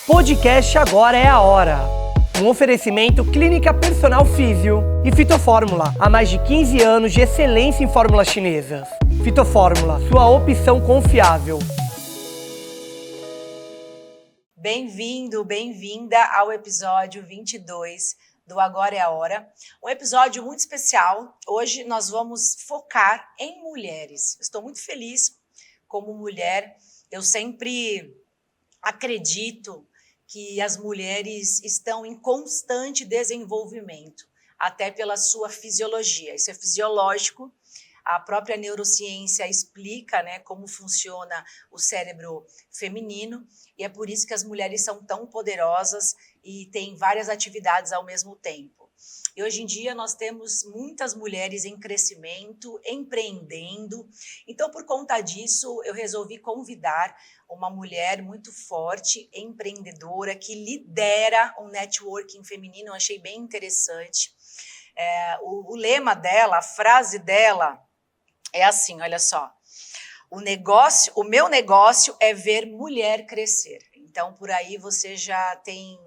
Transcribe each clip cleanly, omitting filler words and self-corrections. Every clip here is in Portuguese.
Podcast Agora é a Hora. Um oferecimento Clínica Personal Físio e Fitofórmula. Há mais de 15 anos de excelência em fórmulas chinesas. Fitofórmula, sua opção confiável. Bem-vindo, bem-vinda ao episódio 22 do Agora é a Hora. Um episódio muito especial. Hoje nós vamos focar em mulheres. Estou muito feliz como mulher. Eu sempre acredito que as mulheres estão em constante desenvolvimento, até pela sua fisiologia. Isso é fisiológico. A própria neurociência explica, né, como funciona o cérebro feminino, e é por isso que as mulheres são tão poderosas e têm várias atividades ao mesmo tempo. E hoje em dia nós temos muitas mulheres em crescimento, empreendendo. Então, por conta disso, eu resolvi convidar uma mulher muito forte, empreendedora, que lidera um networking feminino. Eu achei bem interessante. O lema dela, a frase dela é assim, olha só. O meu negócio é ver mulher crescer. Então, por aí você já tem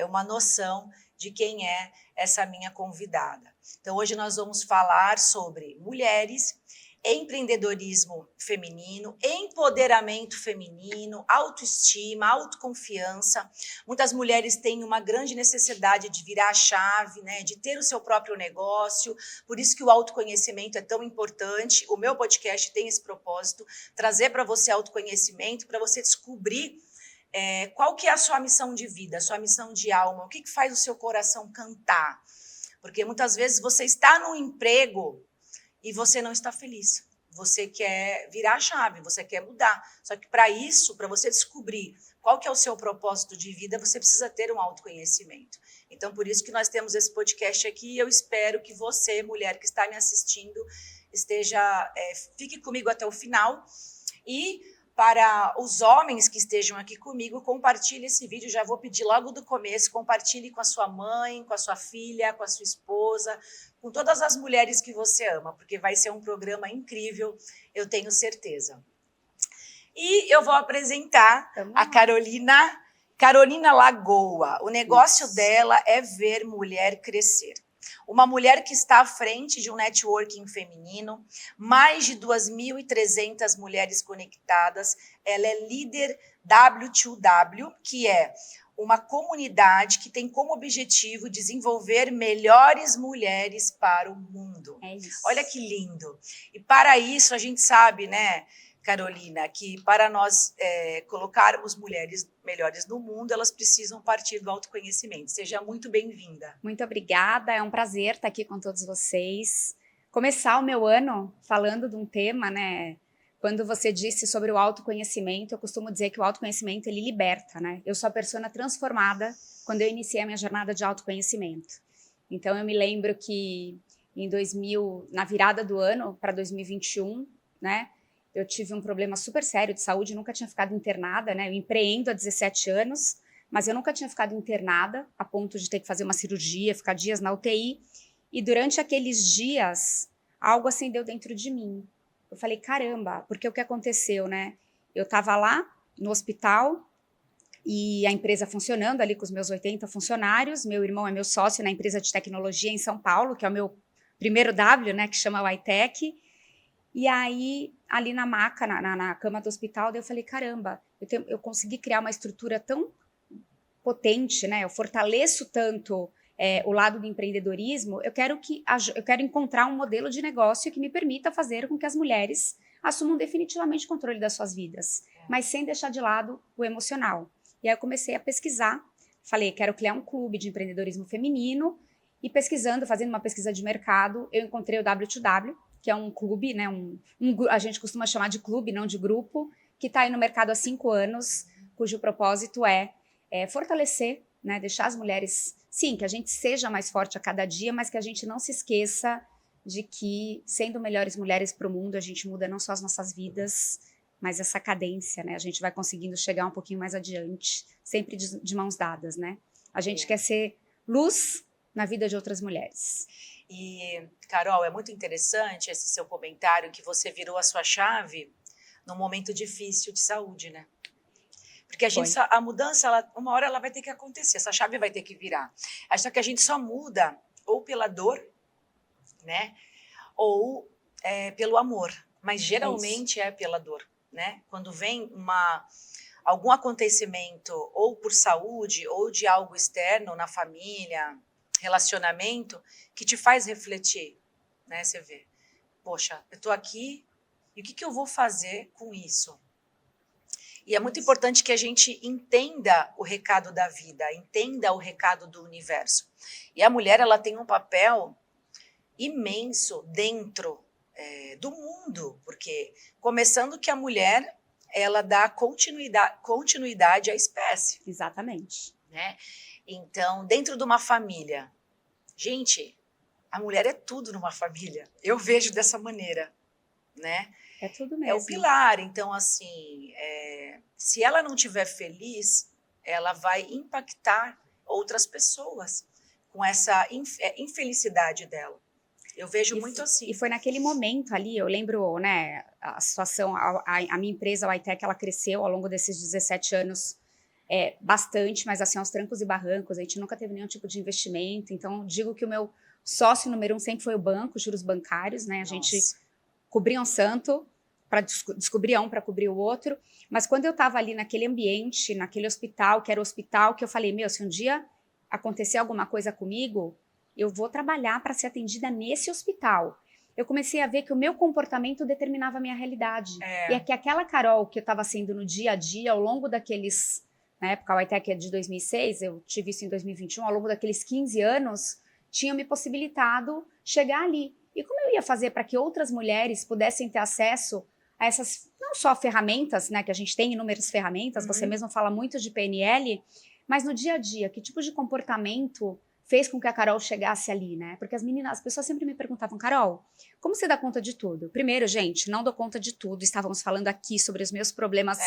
uma noção de quem é essa minha convidada. Então, hoje nós vamos falar sobre mulheres, empreendedorismo feminino, empoderamento feminino, autoestima, autoconfiança. Muitas mulheres têm uma grande necessidade de virar a chave, né, de ter o seu próprio negócio. Por isso que o autoconhecimento é tão importante. O meu podcast tem esse propósito, trazer para você autoconhecimento, para você descobrir qual que é a sua missão de vida, a sua missão de alma, o que faz o seu coração cantar. Porque muitas vezes você está num emprego e você não está feliz. Você quer virar a chave, você quer mudar. Só que para isso, para você descobrir qual que é o seu propósito de vida, você precisa ter um autoconhecimento. Então, por isso que nós temos esse podcast aqui, e eu espero que você, mulher que está me assistindo, fique comigo até o final. E para os homens que estejam aqui comigo, compartilhe esse vídeo. Já vou pedir logo do começo, compartilhe com a sua mãe, com a sua filha, com a sua esposa, com todas as mulheres que você ama, porque vai ser um programa incrível, eu tenho certeza. E eu vou apresentar a Carolina Lagoa. O negócio dela é ver mulher crescer. Uma mulher que está à frente de um networking feminino, mais de 2.300 mulheres conectadas. Ela é líder W2W, que é uma comunidade que tem como objetivo desenvolver melhores mulheres para o mundo. É isso. Olha que lindo. E para isso a gente sabe, né, Carolina, que para nós colocarmos mulheres melhores no mundo, elas precisam partir do autoconhecimento. Seja muito bem-vinda. Muito obrigada, é um prazer estar aqui com todos vocês. Começar o meu ano falando de um tema, né? Quando você disse sobre o autoconhecimento, eu costumo dizer que o autoconhecimento, ele liberta, né? Eu sou a persona transformada quando eu iniciei a minha jornada de autoconhecimento. Então, eu me lembro que na virada do ano para 2021, né? Eu tive um problema super sério de saúde, nunca tinha ficado internada, né? Eu empreendo há 17 anos, mas eu nunca tinha ficado internada a ponto de ter que fazer uma cirurgia, ficar dias na UTI. E durante aqueles dias, algo acendeu dentro de mim. Eu falei, caramba, porque o que aconteceu, né? Eu estava lá no hospital e a empresa funcionando ali com os meus 80 funcionários. Meu irmão é meu sócio na empresa de tecnologia em São Paulo, que é o meu primeiro W, né? Que chama Ytech. E aí, ali na maca, na cama do hospital, eu falei, caramba, eu consegui criar uma estrutura tão potente, né? Eu fortaleço tanto o lado do empreendedorismo, eu quero encontrar um modelo de negócio que me permita fazer com que as mulheres assumam definitivamente o controle das suas vidas, mas sem deixar de lado o emocional. E aí eu comecei a pesquisar, falei, quero criar um clube de empreendedorismo feminino, e pesquisando, fazendo uma pesquisa de mercado, eu encontrei o W2W, que é um clube, né, a gente costuma chamar de clube, não de grupo, que está aí no mercado há 5 anos, cujo propósito é fortalecer, né, deixar as mulheres, sim, que a gente seja mais forte a cada dia, mas que a gente não se esqueça de que, sendo melhores mulheres para o mundo, a gente muda não só as nossas vidas, mas essa cadência, né, a gente vai conseguindo chegar um pouquinho mais adiante, sempre de mãos dadas, né? A gente quer ser luz na vida de outras mulheres. E, Carol, é muito interessante esse seu comentário que você virou a sua chave num momento difícil de saúde, né? Porque a mudança, uma hora ela vai ter que acontecer, essa chave vai ter que virar. Só que a gente só muda ou pela dor, né? Ou pelo amor. Mas geralmente é pela dor, né? Quando vem algum acontecimento, ou por saúde, ou de algo externo na família, relacionamento, que te faz refletir, né? Você vê, poxa, eu tô aqui, e o que eu vou fazer com isso? E é muito importante que a gente entenda o recado da vida, entenda o recado do universo. E a mulher, ela tem um papel imenso dentro do mundo, porque começando que a mulher, ela dá continuidade à espécie. Exatamente. Né? Então, dentro de uma família, gente, a mulher é tudo numa família. Eu vejo dessa maneira, né? É tudo mesmo. É o pilar. Então, assim, se ela não estiver feliz, ela vai impactar outras pessoas com essa infelicidade dela. Eu vejo muito assim. E foi naquele momento ali, eu lembro, né, a situação, a minha empresa, a iTech, ela cresceu ao longo desses 17 anos bastante, mas assim, aos trancos e barrancos, a gente nunca teve nenhum tipo de investimento, então digo que o meu sócio número 1 sempre foi o banco, juros bancários, né, a gente cobria um santo, descobria um para cobrir o outro, mas quando eu estava ali naquele ambiente, naquele hospital, que era o hospital, que eu falei, se um dia acontecer alguma coisa comigo, eu vou trabalhar para ser atendida nesse hospital. Eu comecei a ver que o meu comportamento determinava a minha realidade. E é que aquela Carol que eu estava sendo no dia a dia, ao longo daqueles... Na época, a iTech é de 2006, eu tive isso em 2021, ao longo daqueles 15 anos, tinha me possibilitado chegar ali. E como eu ia fazer para que outras mulheres pudessem ter acesso a essas, não só ferramentas, né, que a gente tem inúmeras ferramentas, você mesmo fala muito de PNL, mas no dia a dia, que tipo de comportamento fez com que a Carol chegasse ali, né? Porque as pessoas sempre me perguntavam, Carol, como você dá conta de tudo? Primeiro, gente, não dou conta de tudo. Estávamos falando aqui sobre os meus problemas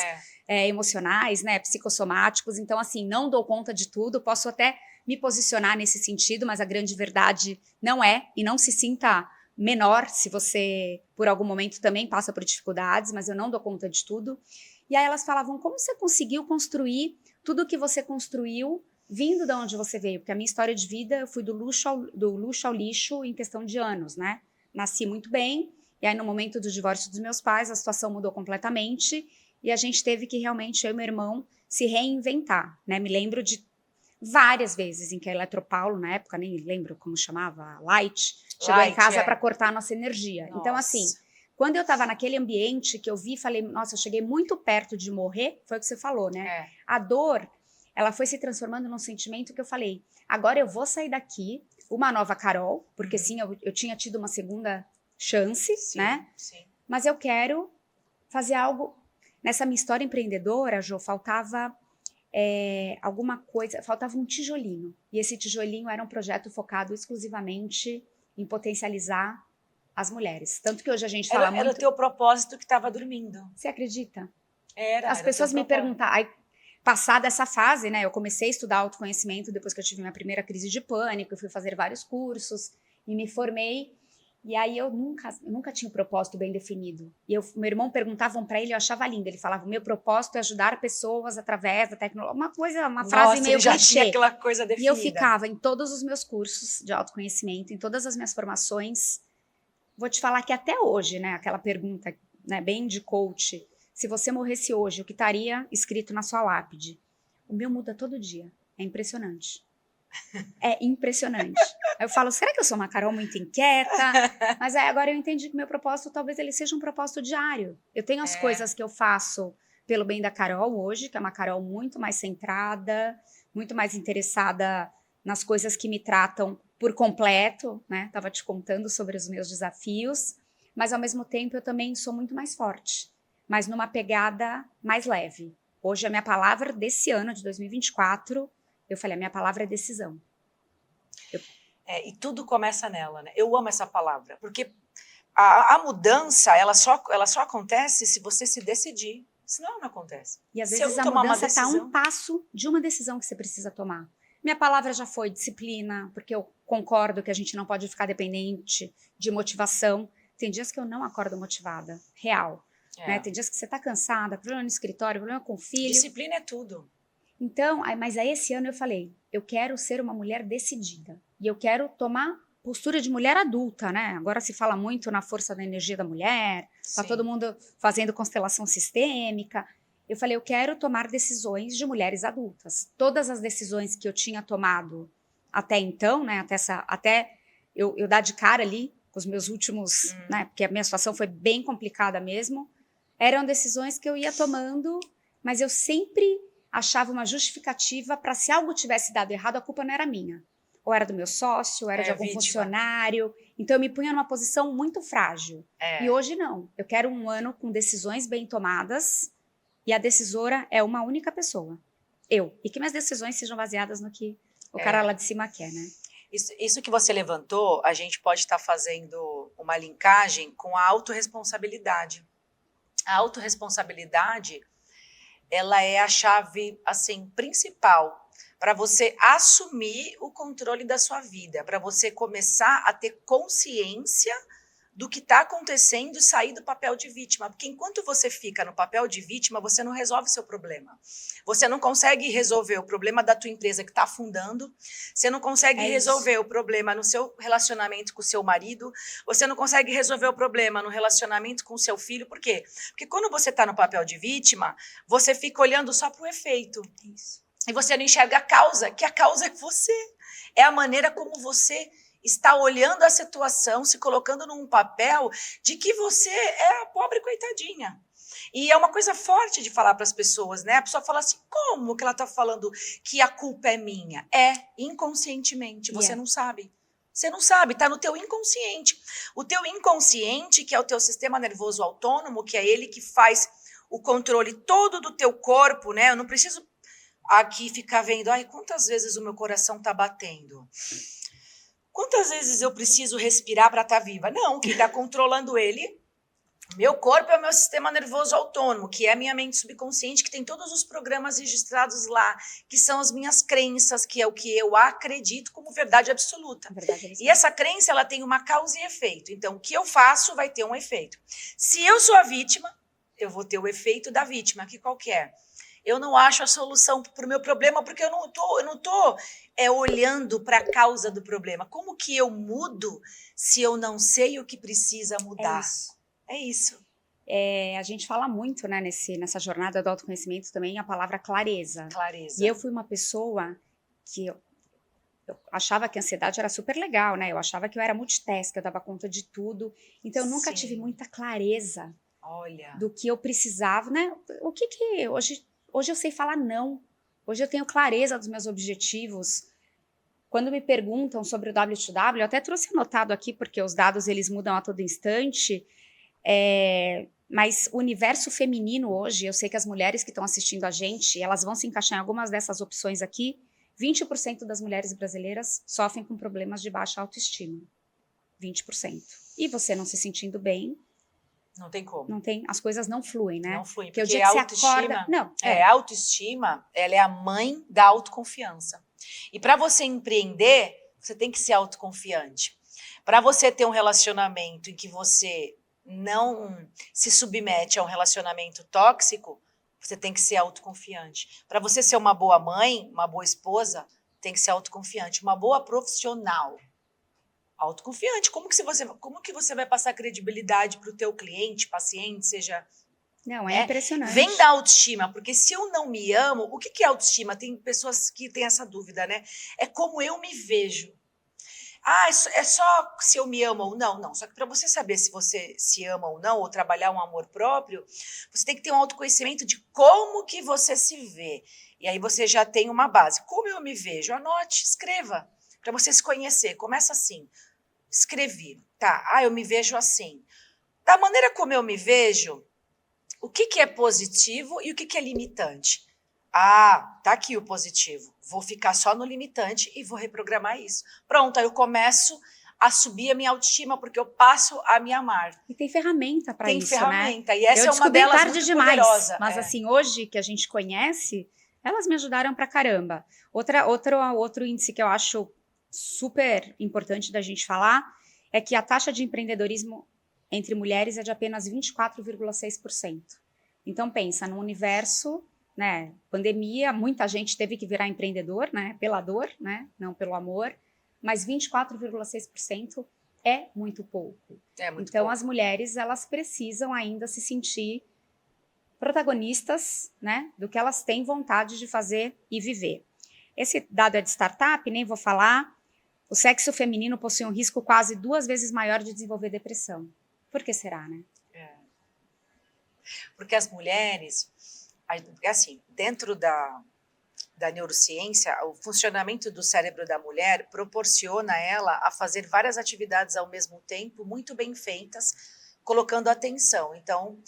emocionais, né? Psicossomáticos. Então, assim, não dou conta de tudo. Posso até me posicionar nesse sentido, mas a grande verdade não é. E não se sinta menor se você, por algum momento, também passa por dificuldades, mas eu não dou conta de tudo. E aí elas falavam, como você conseguiu construir tudo o que você construiu vindo de onde você veio, porque a minha história de vida, eu fui do luxo ao lixo em questão de anos, né? Nasci muito bem, e aí no momento do divórcio dos meus pais, a situação mudou completamente, e a gente teve que realmente, eu e meu irmão, se reinventar, né? Me lembro de várias vezes em que a Eletropaulo, na época, nem lembro como chamava, Light, chegou em casa para cortar a nossa energia. Nossa. Então, assim, quando eu estava naquele ambiente que eu vi, falei, nossa, eu cheguei muito perto de morrer, foi o que você falou, né? A dor, ela foi se transformando num sentimento que eu falei, agora eu vou sair daqui, uma nova Carol, porque sim, eu tinha tido uma segunda chance, né? Sim. Mas eu quero fazer algo. Nessa minha história empreendedora, Jo, faltava alguma coisa, faltava um tijolinho. E esse tijolinho era um projeto focado exclusivamente em potencializar as mulheres. Tanto que hoje a gente fala muito... Era o teu propósito que estava dormindo. Você acredita? As pessoas me perguntaram... Passada essa fase, né, eu comecei a estudar autoconhecimento depois que eu tive minha primeira crise de pânico, eu fui fazer vários cursos e me formei, e aí eu nunca tinha um propósito bem definido. E meu irmão perguntavam para ele, eu achava lindo, ele falava, o meu propósito é ajudar pessoas através da tecnologia, uma frase meio já clichê. Tinha aquela coisa definida. E eu ficava em todos os meus cursos de autoconhecimento, em todas as minhas formações, vou te falar que até hoje, né, aquela pergunta, né, bem de coach, se você morresse hoje, o que estaria escrito na sua lápide? O meu muda todo dia. É impressionante. É impressionante. Aí eu falo, será que eu sou uma Carol muito inquieta? Mas aí agora eu entendi que meu propósito, talvez ele seja um propósito diário. Eu tenho as coisas que eu faço pelo bem da Carol hoje, que é uma Carol muito mais centrada, muito mais interessada nas coisas que me tratam por completo, né? Tava te contando sobre os meus desafios, mas ao mesmo tempo eu também sou muito mais forte, mas numa pegada mais leve. Hoje a minha palavra desse ano, de 2024, eu falei, a minha palavra é decisão. E tudo começa nela, né? Eu amo essa palavra, porque a mudança, ela só acontece se você se decidir, senão não acontece. E às vezes a mudança está a um passo de uma decisão que você precisa tomar. Minha palavra já foi disciplina, porque eu concordo que a gente não pode ficar dependente de motivação. Tem dias que eu não acordo motivada, real. né? Tem dias que você tá cansada, problema no escritório, problema com o filho. Disciplina é tudo. Então, mas aí esse ano eu falei, eu quero ser uma mulher decidida. E eu quero tomar postura de mulher adulta, né? Agora se fala muito na força da energia da mulher, tá Sim. todo mundo fazendo constelação sistêmica. Eu falei, eu quero tomar decisões de mulheres adultas. Todas as decisões que eu tinha tomado até então, né? Até eu dar de cara ali com os meus últimos, né? Porque a minha situação foi bem complicada mesmo. Eram decisões que eu ia tomando, mas eu sempre achava uma justificativa para se algo tivesse dado errado, a culpa não era minha. Ou era do meu sócio, ou era de algum funcionário. Então eu me punha numa posição muito frágil. E hoje não. Eu quero um ano com decisões bem tomadas e a decisora é uma única pessoa. Eu. E que minhas decisões sejam baseadas no que o cara lá de cima quer, né? Isso que você levantou, a gente pode estar fazendo uma linkagem com a autorresponsabilidade. A autorresponsabilidade, ela é a chave, assim, principal para você assumir o controle da sua vida, para você começar a ter consciência do que está acontecendo e sair do papel de vítima. Porque enquanto você fica no papel de vítima, você não resolve seu problema. Você não consegue resolver o problema da tua empresa que está afundando, você não consegue resolver o problema no seu relacionamento com o seu marido, você não consegue resolver o problema no relacionamento com o seu filho. Por quê? Porque quando você está no papel de vítima, você fica olhando só para o efeito. E você não enxerga a causa, que a causa é você. É a maneira como você está olhando a situação, se colocando num papel de que você é a pobre coitadinha. E é uma coisa forte de falar para as pessoas, né? A pessoa fala assim, como que ela está falando que a culpa é minha? É, inconscientemente, você não sabe. Você não sabe, está no teu inconsciente. O teu inconsciente, que é o teu sistema nervoso autônomo, que é ele que faz o controle todo do teu corpo, né? Eu não preciso aqui ficar vendo, ai, quantas vezes o meu coração está batendo? Quantas vezes eu preciso respirar para estar viva? Não, quem está controlando ele, meu corpo é o meu sistema nervoso autônomo, que é a minha mente subconsciente, que tem todos os programas registrados lá, que são as minhas crenças, que é o que eu acredito como verdade absoluta. E essa crença, ela tem uma causa e efeito. Então, o que eu faço vai ter um efeito. Se eu sou a vítima, eu vou ter o efeito da vítima, que qual que é? Eu não acho a solução para o meu problema, porque eu não tô olhando para a causa do problema. Como que eu mudo se eu não sei o que precisa mudar? É isso. A gente fala muito, né, nessa jornada do autoconhecimento também, a palavra clareza. Clareza. E eu fui uma pessoa que eu achava que a ansiedade era super legal, né? Eu achava que eu era multitask, eu dava conta de tudo. Então, eu nunca tive muita clareza do que eu precisava, né? O que hoje eu sei falar não. Hoje eu tenho clareza dos meus objetivos. Quando me perguntam sobre o W2W, eu até trouxe anotado aqui, porque os dados eles mudam a todo instante, mas o universo feminino hoje, eu sei que as mulheres que estão assistindo a gente, elas vão se encaixar em algumas dessas opções aqui. 20% das mulheres brasileiras sofrem com problemas de baixa autoestima. 20%. E você não se sentindo bem, não tem como. Não tem, as coisas não fluem, né? Não fluem, porque porque o dia a que autoestima, você acorda... Não, a autoestima, ela é a mãe da autoconfiança. E para você empreender, você tem que ser autoconfiante. Para você ter um relacionamento em que você não se submete a um relacionamento tóxico, você tem que ser autoconfiante. Para você ser uma boa mãe, uma boa esposa, tem que ser autoconfiante. Uma boa profissional, autoconfiante. Como que você vai passar credibilidade para o teu cliente, paciente, seja... Não, é impressionante. Vem da autoestima, porque se eu não me amo, o que é autoestima? Tem pessoas que têm essa dúvida, né? É como eu me vejo. Ah, é só se eu me amo ou não? Não, só que para você saber se você se ama ou não, ou trabalhar um amor próprio, você tem que ter um autoconhecimento de como que você se vê. E aí você já tem uma base. Como eu me vejo? Anote, escreva, para você se conhecer. Começa assim, escrevi. Tá, eu me vejo assim. Da maneira como eu me vejo, o que é positivo e o que é limitante? Ah, tá aqui o positivo. Vou ficar só no limitante e vou reprogramar isso. Pronto, aí eu começo a subir a minha autoestima, porque eu passo a me amar. E tem ferramenta para isso, né? Tem ferramenta, e essa é uma delas tarde muito demais, poderosa. Mas assim, hoje que a gente conhece, elas me ajudaram pra caramba. Outro índice que eu acho super importante da gente falar é que a taxa de empreendedorismo entre mulheres é de apenas 24,6%. Então, pensa, no universo, né, pandemia, muita gente teve que virar empreendedor, né, pela dor, né, não pelo amor, mas 24,6% é muito pouco. É muito Então, pouco. as mulheres, elas precisam ainda se sentir protagonistas, né, do que elas têm vontade de fazer e viver. Esse dado é de startup, nem vou falar. O sexo feminino possui um risco quase 2 vezes maior de desenvolver depressão. Por que será, né? Porque as mulheres, assim, dentro da neurociência, o funcionamento do cérebro da mulher proporciona ela a fazer várias atividades ao mesmo tempo, muito bem feitas, colocando atenção. Então,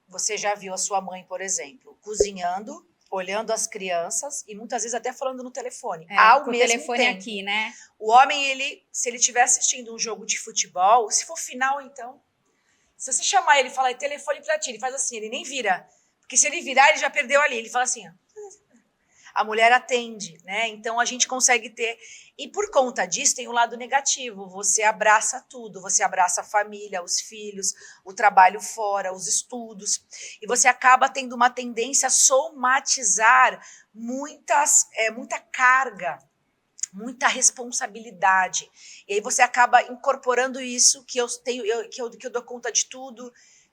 você já viu a sua mãe, por exemplo, cozinhando, olhando as crianças e muitas vezes até falando no telefone, ao com o mesmo telefone tempo. aqui, né? O homem, se ele estiver assistindo um jogo de futebol, se for final, então, se você chamar ele e falar telefone pra ti, ele faz assim, ele nem vira. Porque se ele virar, ele já perdeu ali. Ele fala assim, ó. A mulher atende, né? Então a gente consegue ter. E por conta disso tem um lado negativo. Você abraça tudo, você abraça a família, os filhos, o trabalho fora, os estudos. E você acaba tendo uma tendência a somatizar muita carga, muita responsabilidade. E aí você acaba incorporando isso, que eu dou conta de tudo,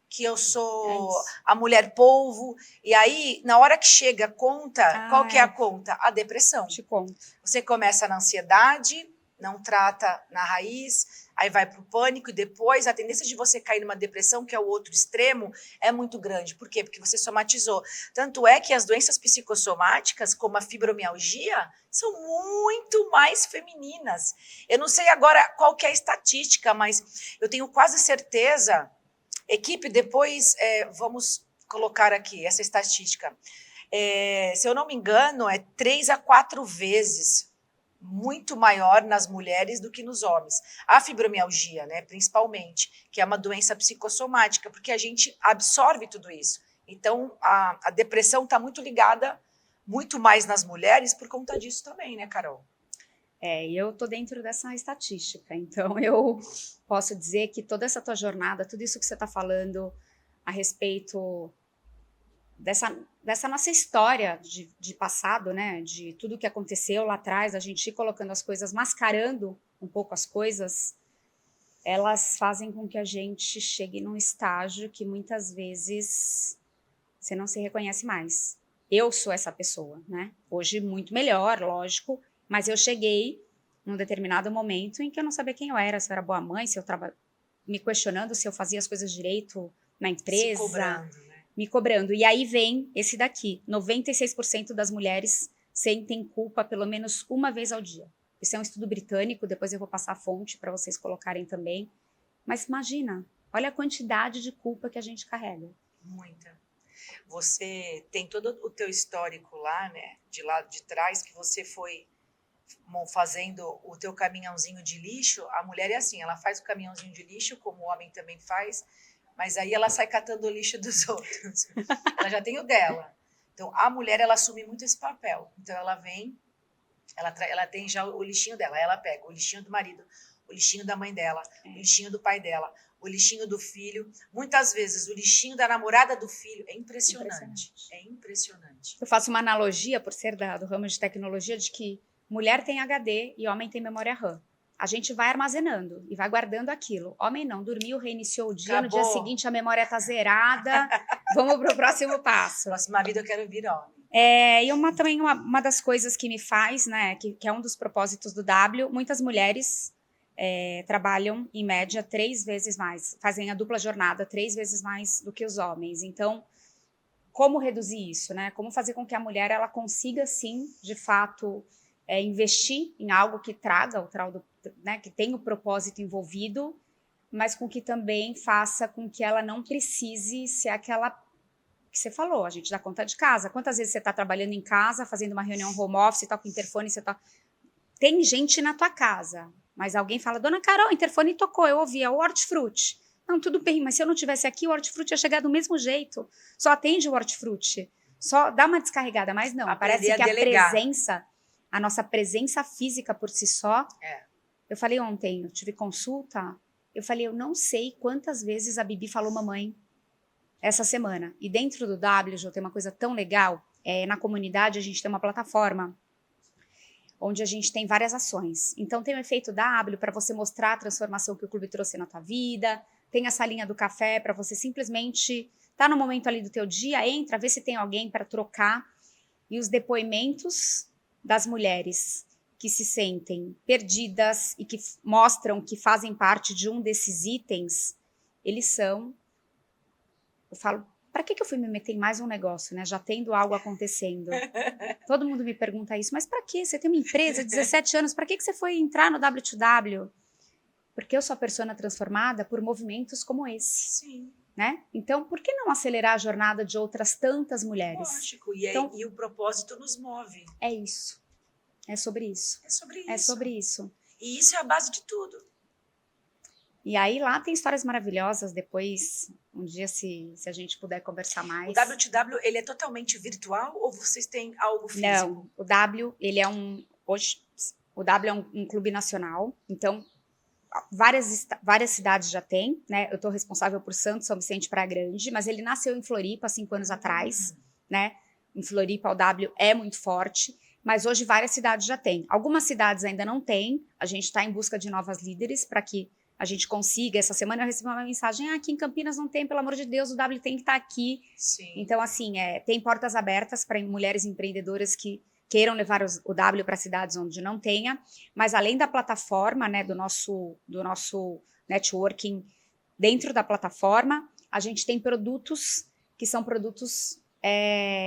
que eu sou a mulher polvo. E aí, na hora que chega a conta, qual que é a conta? A depressão. Te conto. Você começa na ansiedade, não trata na raiz, aí vai para o pânico e depois a tendência de você cair numa depressão, que é o outro extremo, é muito grande. Por quê? Porque você somatizou. Tanto é que as doenças psicossomáticas, como a fibromialgia, são muito mais femininas. Eu não sei agora qual que é a estatística, mas eu tenho quase certeza. Equipe, depois vamos colocar aqui essa estatística. Se eu não me engano, é 3 a 4 vezes muito maior nas mulheres do que nos homens. A fibromialgia, né, principalmente, que é uma doença psicossomática, porque a gente absorve tudo isso. Então, a depressão está muito ligada, muito mais nas mulheres, por conta disso também, né, Carol? E eu tô dentro dessa estatística, então eu posso dizer que toda essa tua jornada, tudo isso que você está falando a respeito dessa nossa história de passado, né, de tudo que aconteceu lá atrás, a gente ir colocando as coisas, mascarando um pouco as coisas, elas fazem com que a gente chegue num estágio que muitas vezes você não se reconhece mais. Eu sou essa pessoa, né? Hoje muito melhor, lógico, mas eu cheguei num determinado momento em que eu não sabia quem eu era, se eu era boa mãe, se eu estava me questionando se eu fazia as coisas direito na empresa. Se cobrando, né? Me cobrando. E aí vem esse daqui, 96% das mulheres sentem culpa pelo menos uma vez ao dia. Isso é um estudo britânico, depois eu vou passar a fonte para vocês colocarem também. Mas imagina, olha a quantidade de culpa que a gente carrega. Muita. Você tem todo o teu histórico lá, né, de lado de trás, que você foi fazendo o teu caminhãozinho de lixo. A mulher é assim, ela faz o caminhãozinho de lixo, como o homem também faz, mas aí ela sai catando o lixo dos outros. Ela já tem o dela. Então, a mulher, ela assume muito esse papel. Então, ela vem, ela tem já o lixinho dela, aí ela pega o lixinho do marido, o lixinho da mãe dela, o lixinho do pai dela, o lixinho do filho, muitas vezes o lixinho da namorada do filho. É impressionante. É impressionante. Eu faço uma analogia, por ser do ramo de tecnologia, de que mulher tem HD e homem tem memória RAM. A gente vai armazenando e vai guardando aquilo. Homem não, dormiu, reiniciou o dia, Acabou. No dia seguinte a memória tá zerada, vamos pro próximo passo. Próxima vida eu quero vir homem. E também uma das coisas que me faz, né, que é um dos propósitos do W, muitas mulheres trabalham, em média, 3 vezes mais, fazem a dupla jornada 3 vezes mais do que os homens. Então, como reduzir isso, né? Como fazer com que a mulher ela consiga, sim, de fato, investir em algo que traga né, que tenha o propósito envolvido, mas com que também faça com que ela não precise ser aquela que você falou, a gente dá conta de casa. Quantas vezes você está trabalhando em casa, fazendo uma reunião home office, toca o interfone, tem gente na tua casa, mas alguém fala, Dona Carol, o interfone tocou, eu ouvi, é o hortifruti. Não, tudo bem, mas se eu não tivesse aqui, o hortifruti ia chegar do mesmo jeito. Só atende o hortifruti. Só dá uma descarregada, mas não. Parece que a nossa presença física por si só. Eu falei ontem, eu tive consulta, Eu falei, eu não sei quantas vezes a Bibi falou mamãe essa semana. E dentro do W, já tem uma coisa tão legal, na comunidade a gente tem uma plataforma onde a gente tem várias ações. Então tem o efeito W para você mostrar a transformação que o clube trouxe na tua vida, tem a salinha do café para você simplesmente tá no momento ali do teu dia, entra, vê se tem alguém para trocar, e os depoimentos das mulheres que se sentem perdidas e que mostram que fazem parte de um desses itens, eles são... Eu falo, para que eu fui me meter em mais um negócio, né? Já tendo algo acontecendo. Todo mundo me pergunta isso, mas para que? Você tem uma empresa, 17 anos, para que você foi entrar no W2W? Porque eu sou a persona transformada por movimentos como esse. Sim. Né? Então, por que não acelerar a jornada de outras tantas mulheres? Lógico, e o propósito nos move. É isso. É sobre isso. É sobre isso. É sobre isso. E isso é a base de tudo. E aí lá tem histórias maravilhosas, depois, um dia, se a gente puder conversar mais. O W2W, ele é totalmente virtual ou vocês têm algo físico? Não, o W, ele é hoje, o W é um clube nacional, então várias cidades já tem, né? Eu estou responsável por Santos, São Vicente, Praia Grande, mas ele nasceu em Floripa 5 anos atrás, né? Em Floripa o W é muito forte, mas hoje várias cidades já têm. Algumas cidades ainda não têm, a gente está em busca de novas líderes para que a gente consiga. Essa semana eu recebi uma mensagem, aqui em Campinas não tem, pelo amor de Deus, o W tem que estar aqui. Sim. Então, assim, tem portas abertas para mulheres empreendedoras que queiram levar o W para cidades onde não tenha, mas além da plataforma, né, do nosso networking, dentro da plataforma, a gente tem produtos que são produtos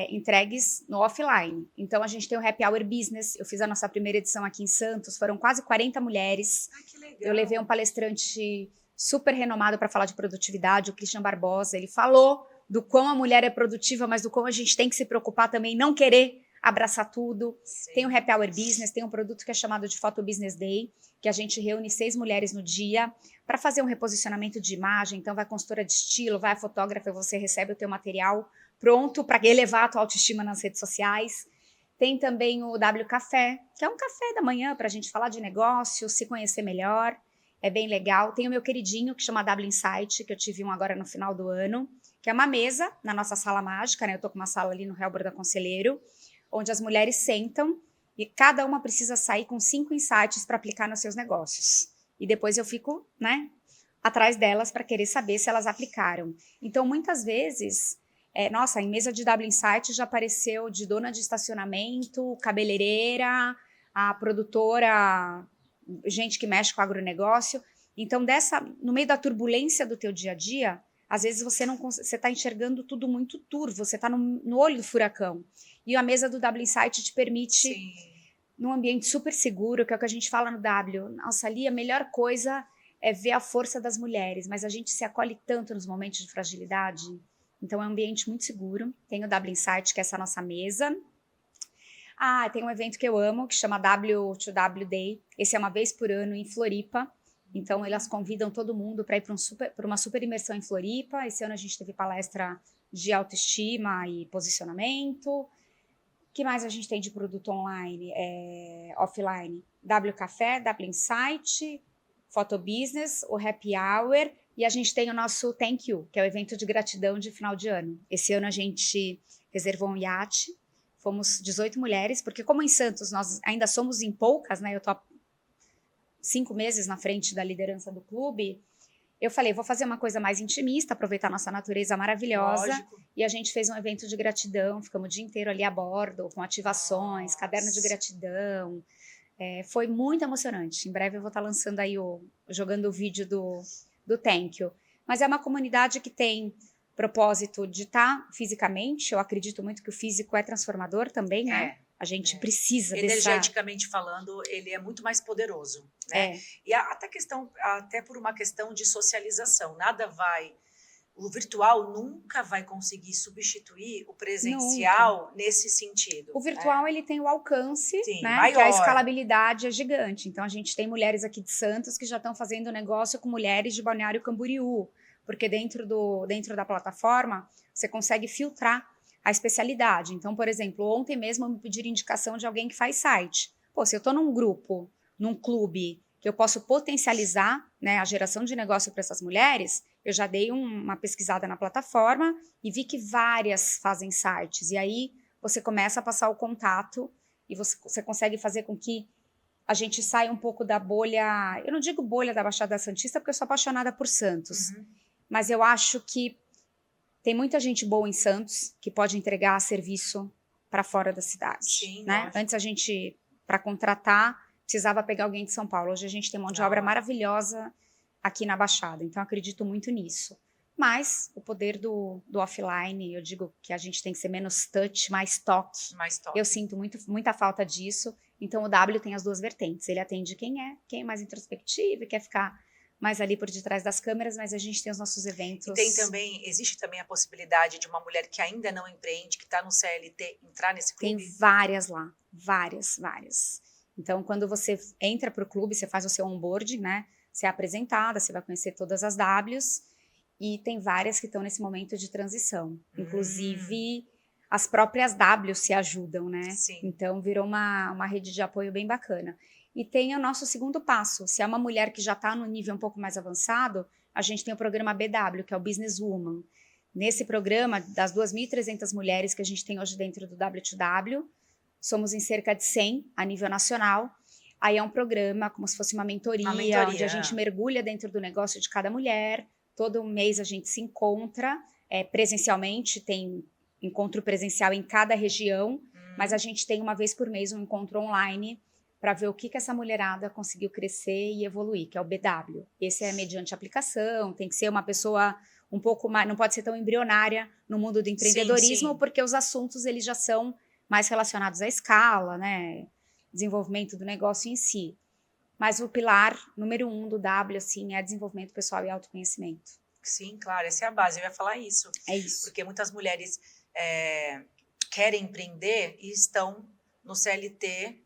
entregues no offline. Então, a gente tem o Happy Hour Business, eu fiz a nossa primeira edição aqui em Santos, foram quase 40 mulheres. Ai, que legal. Eu levei um palestrante super renomado para falar de produtividade, o Christian Barbosa, ele falou do quão a mulher é produtiva, mas do quão a gente tem que se preocupar também, não querer abraçar tudo. Sim. Tem o Happy Hour Business, tem um produto que é chamado de Photo Business Day, que a gente reúne 6 mulheres no dia para fazer um reposicionamento de imagem. Então vai a consultora de estilo, vai a fotógrafa e você recebe o teu material pronto para elevar a tua autoestima nas redes sociais. Tem também o W Café, que é um café da manhã para a gente falar de negócio, se conhecer melhor. É bem legal. Tem o meu queridinho, que chama W Insight, que eu tive um agora no final do ano, que é uma mesa na nossa sala mágica, né? Eu tô com uma sala ali no Helber da Conselheiro, onde as mulheres sentam e cada uma precisa sair com 5 insights para aplicar nos seus negócios. E depois eu fico, né, atrás delas para querer saber se elas aplicaram. Então, muitas vezes, nossa, em mesa de W Insight já apareceu de dona de estacionamento, cabeleireira, a produtora, gente que mexe com agronegócio. Então, no meio da turbulência do teu dia a dia, às vezes você está enxergando tudo muito turvo, você está no olho do furacão. E a mesa do W Insight te permite, Sim, num ambiente super seguro, que é o que a gente fala no W. Nossa, ali a melhor coisa é ver a força das mulheres, mas a gente se acolhe tanto nos momentos de fragilidade. Então é um ambiente muito seguro. Tem o W Insight, que é essa nossa mesa. Tem um evento que eu amo, que chama W2W Day. Esse é uma vez por ano em Floripa. Então, elas convidam todo mundo para ir para uma super imersão em Floripa. Esse ano a gente teve palestra de autoestima e posicionamento. O que mais a gente tem de produto online, offline? W Café, W Insight, Photo Business, o Happy Hour. E a gente tem o nosso Thank You, que é o evento de gratidão de final de ano. Esse ano a gente reservou um iate. Fomos 18 mulheres, porque como em Santos nós ainda somos em poucas, né? Eu tô 5 meses na frente da liderança do clube, eu falei, vou fazer uma coisa mais intimista, aproveitar nossa natureza maravilhosa. lógico. E a gente fez um evento de gratidão, ficamos o dia inteiro ali a bordo, com ativações, Nossa. caderno de gratidão. Foi muito emocionante. Em breve eu vou estar lançando aí, jogando o vídeo do Thank You. Mas é uma comunidade que tem propósito de estar fisicamente. Eu acredito muito que o físico é transformador também, né? A gente precisa Energeticamente falando, ele é muito mais poderoso, né? E até por uma questão de socialização, o virtual nunca vai conseguir substituir o presencial nesse sentido. O virtual, ele tem o alcance, Sim, né? maior. Que a escalabilidade é gigante. Então, a gente tem mulheres aqui de Santos que já estão fazendo negócio com mulheres de Balneário Camboriú, porque dentro da plataforma, você consegue filtrar a especialidade. Então, por exemplo, ontem mesmo me pediram indicação de alguém que faz site. Pô, se eu estou num grupo, num clube, que eu posso potencializar, né, a geração de negócio para essas mulheres, eu já dei uma pesquisada na plataforma e vi que várias fazem sites. E aí você começa a passar o contato e você consegue fazer com que a gente saia um pouco da bolha. Eu não digo bolha da Baixada Santista, porque eu sou apaixonada por Santos. Mas eu acho que tem muita gente boa em Santos que pode entregar serviço para fora da cidade. Sim, né? Antes a gente, para contratar, precisava pegar alguém de São Paulo. Hoje a gente tem mão de obra maravilhosa aqui na Baixada. Então, eu acredito muito nisso. Mas o poder do offline, eu digo que a gente tem que ser menos touch, mais toque. Eu sinto muita falta disso. Então, o W tem as duas vertentes. Ele atende quem é mais introspectivo e quer ficar mais ali por detrás das câmeras, mas a gente tem os nossos eventos. E existe também a possibilidade de uma mulher que ainda não empreende, que está no CLT, entrar nesse clube? Tem várias lá, várias. Então, quando você entra para o clube, você faz o seu onboarding, né? Você é apresentada, você vai conhecer todas as Ws, e tem várias que estão nesse momento de transição. Inclusive, as próprias Ws se ajudam, né? Sim. Então, virou uma rede de apoio bem bacana. E tem o nosso segundo passo. Se é uma mulher que já está no nível um pouco mais avançado, a gente tem o programa BW, que é o Business Woman. Nesse programa, das 2.300 mulheres que a gente tem hoje dentro do W2W, somos em cerca de 100 a nível nacional. Aí é um programa como se fosse uma mentoria, onde a gente mergulha dentro do negócio de cada mulher. Todo mês a gente se encontra presencialmente, tem encontro presencial em cada região, mas a gente tem uma vez por mês um encontro online para ver o que essa mulherada conseguiu crescer e evoluir, que é o BW. Esse é mediante aplicação, tem que ser uma pessoa um pouco mais, não pode ser tão embrionária no mundo do empreendedorismo, sim. porque os assuntos eles já são mais relacionados à escala, né? Desenvolvimento do negócio em si. Mas o pilar número 1 do W, assim, é desenvolvimento pessoal e autoconhecimento. Sim, claro, essa é a base, eu ia falar isso. É isso. Porque muitas mulheres querem empreender e estão no CLT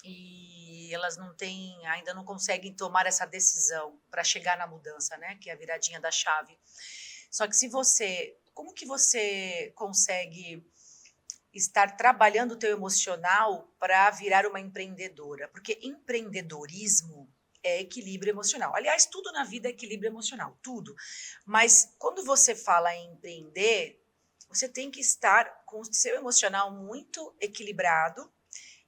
e elas ainda não conseguem tomar essa decisão para chegar na mudança, né? Que é a viradinha da chave. Só que como que você consegue estar trabalhando o teu emocional para virar uma empreendedora? Porque empreendedorismo é equilíbrio emocional. Aliás, tudo na vida é equilíbrio emocional, tudo. Mas quando você fala em empreender, você tem que estar com o seu emocional muito equilibrado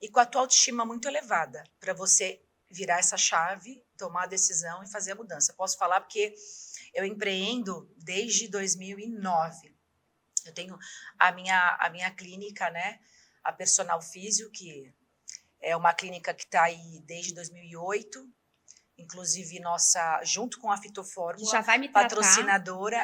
e com a tua autoestima muito elevada para você virar essa chave, tomar a decisão e fazer a mudança. Eu posso falar porque eu empreendo desde 2009. Eu tenho a minha clínica, né? A Personal Físio, que é uma clínica que está aí desde 2008. Inclusive, junto com a Fitofórmula, já vai me patrocinadora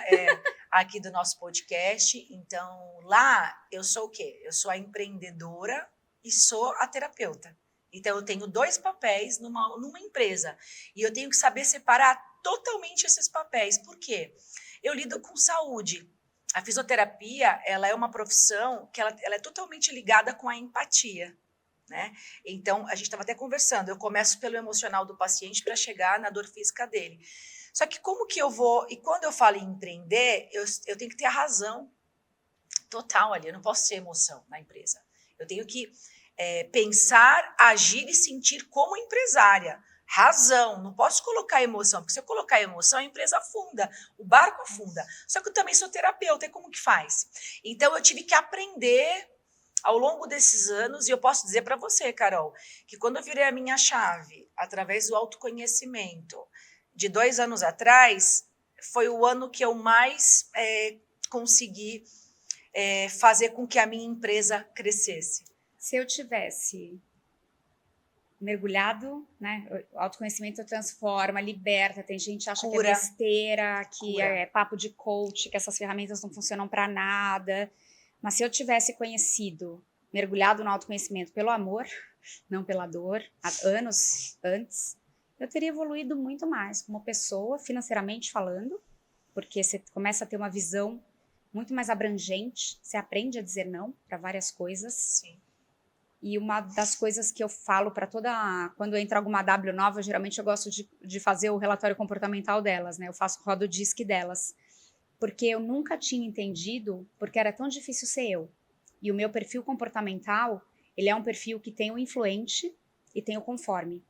aqui do nosso podcast. Então, lá eu sou o quê? Eu sou a empreendedora e sou a terapeuta. Então, eu tenho 2 papéis numa empresa. E eu tenho que saber separar totalmente esses papéis. Por quê? Eu lido com saúde. A fisioterapia, ela é uma profissão que ela é totalmente ligada com a empatia, né? Então, a gente estava até conversando, eu começo pelo emocional do paciente para chegar na dor física dele. Só que como que eu vou... E quando eu falo em empreender, eu tenho que ter a razão total ali, eu não posso ter emoção na empresa. Eu tenho que pensar, agir e sentir como empresária. Razão, não posso colocar emoção, porque se eu colocar emoção, a empresa afunda, o barco afunda. Só que eu também sou terapeuta, e como que faz? Então, eu tive que aprender ao longo desses anos, e eu posso dizer para você, Carol, que quando eu virei a minha chave, através do autoconhecimento, de 2 anos atrás, foi o ano que eu mais consegui fazer com que a minha empresa crescesse. Se eu tivesse mergulhado, né? O autoconhecimento transforma, liberta. Tem gente que acha que é besteira, que é papo de coach, que essas ferramentas não funcionam para nada. Mas se eu tivesse conhecido, mergulhado no autoconhecimento pelo amor, não pela dor, há anos antes, eu teria evoluído muito mais como pessoa, financeiramente falando, porque você começa a ter uma visão muito mais abrangente, você aprende a dizer não para várias coisas. Sim. E uma das coisas que eu falo para quando entra alguma W nova, geralmente eu gosto de fazer o relatório comportamental delas, né? Eu rodo o disque delas. Porque eu nunca tinha entendido porque era tão difícil ser eu. E o meu perfil comportamental, ele é um perfil que tem o influente e tem o conforme.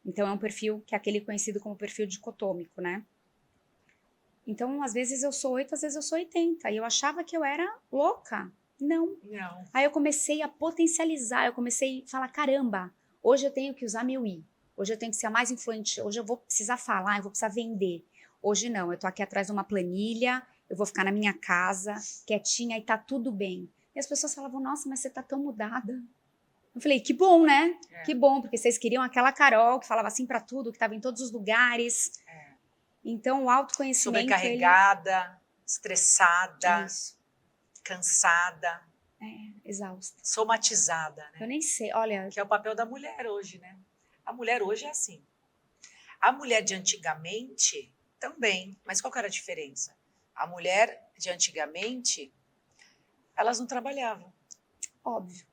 Então é um perfil que é aquele conhecido como perfil dicotômico, né? Então, às vezes eu sou 8, às vezes eu sou 80. E eu achava que eu era louca. Não. Não. Aí eu comecei a potencializar, eu comecei a falar, caramba, hoje eu tenho que usar meu I. Hoje eu tenho que ser a mais influente, hoje eu vou precisar falar, eu vou precisar vender. Hoje não, eu tô aqui atrás de uma planilha, eu vou ficar na minha casa, quietinha e tá tudo bem. E as pessoas falavam, nossa, mas você tá tão mudada. Eu falei, que bom, né? Que bom, porque vocês queriam aquela Carol que falava assim pra tudo, que tava em todos os lugares. Então, o autoconhecimento... Sobrecarregada, estressada, Isso. cansada. Exausta. Somatizada, né? Eu nem sei, olha... Que é o papel da mulher hoje, né? A mulher hoje é assim. A mulher de antigamente também. Mas qual que era a diferença? A mulher de antigamente, elas não trabalhavam. Óbvio.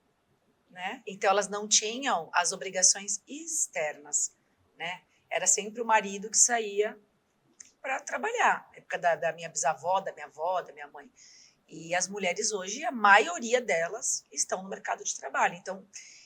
Né? Então, elas não tinham as obrigações externas. Né? Era sempre o marido que saía para trabalhar. Na época da minha bisavó, da minha avó, da minha mãe. E as mulheres hoje, a maioria delas estão no mercado de trabalho. Então,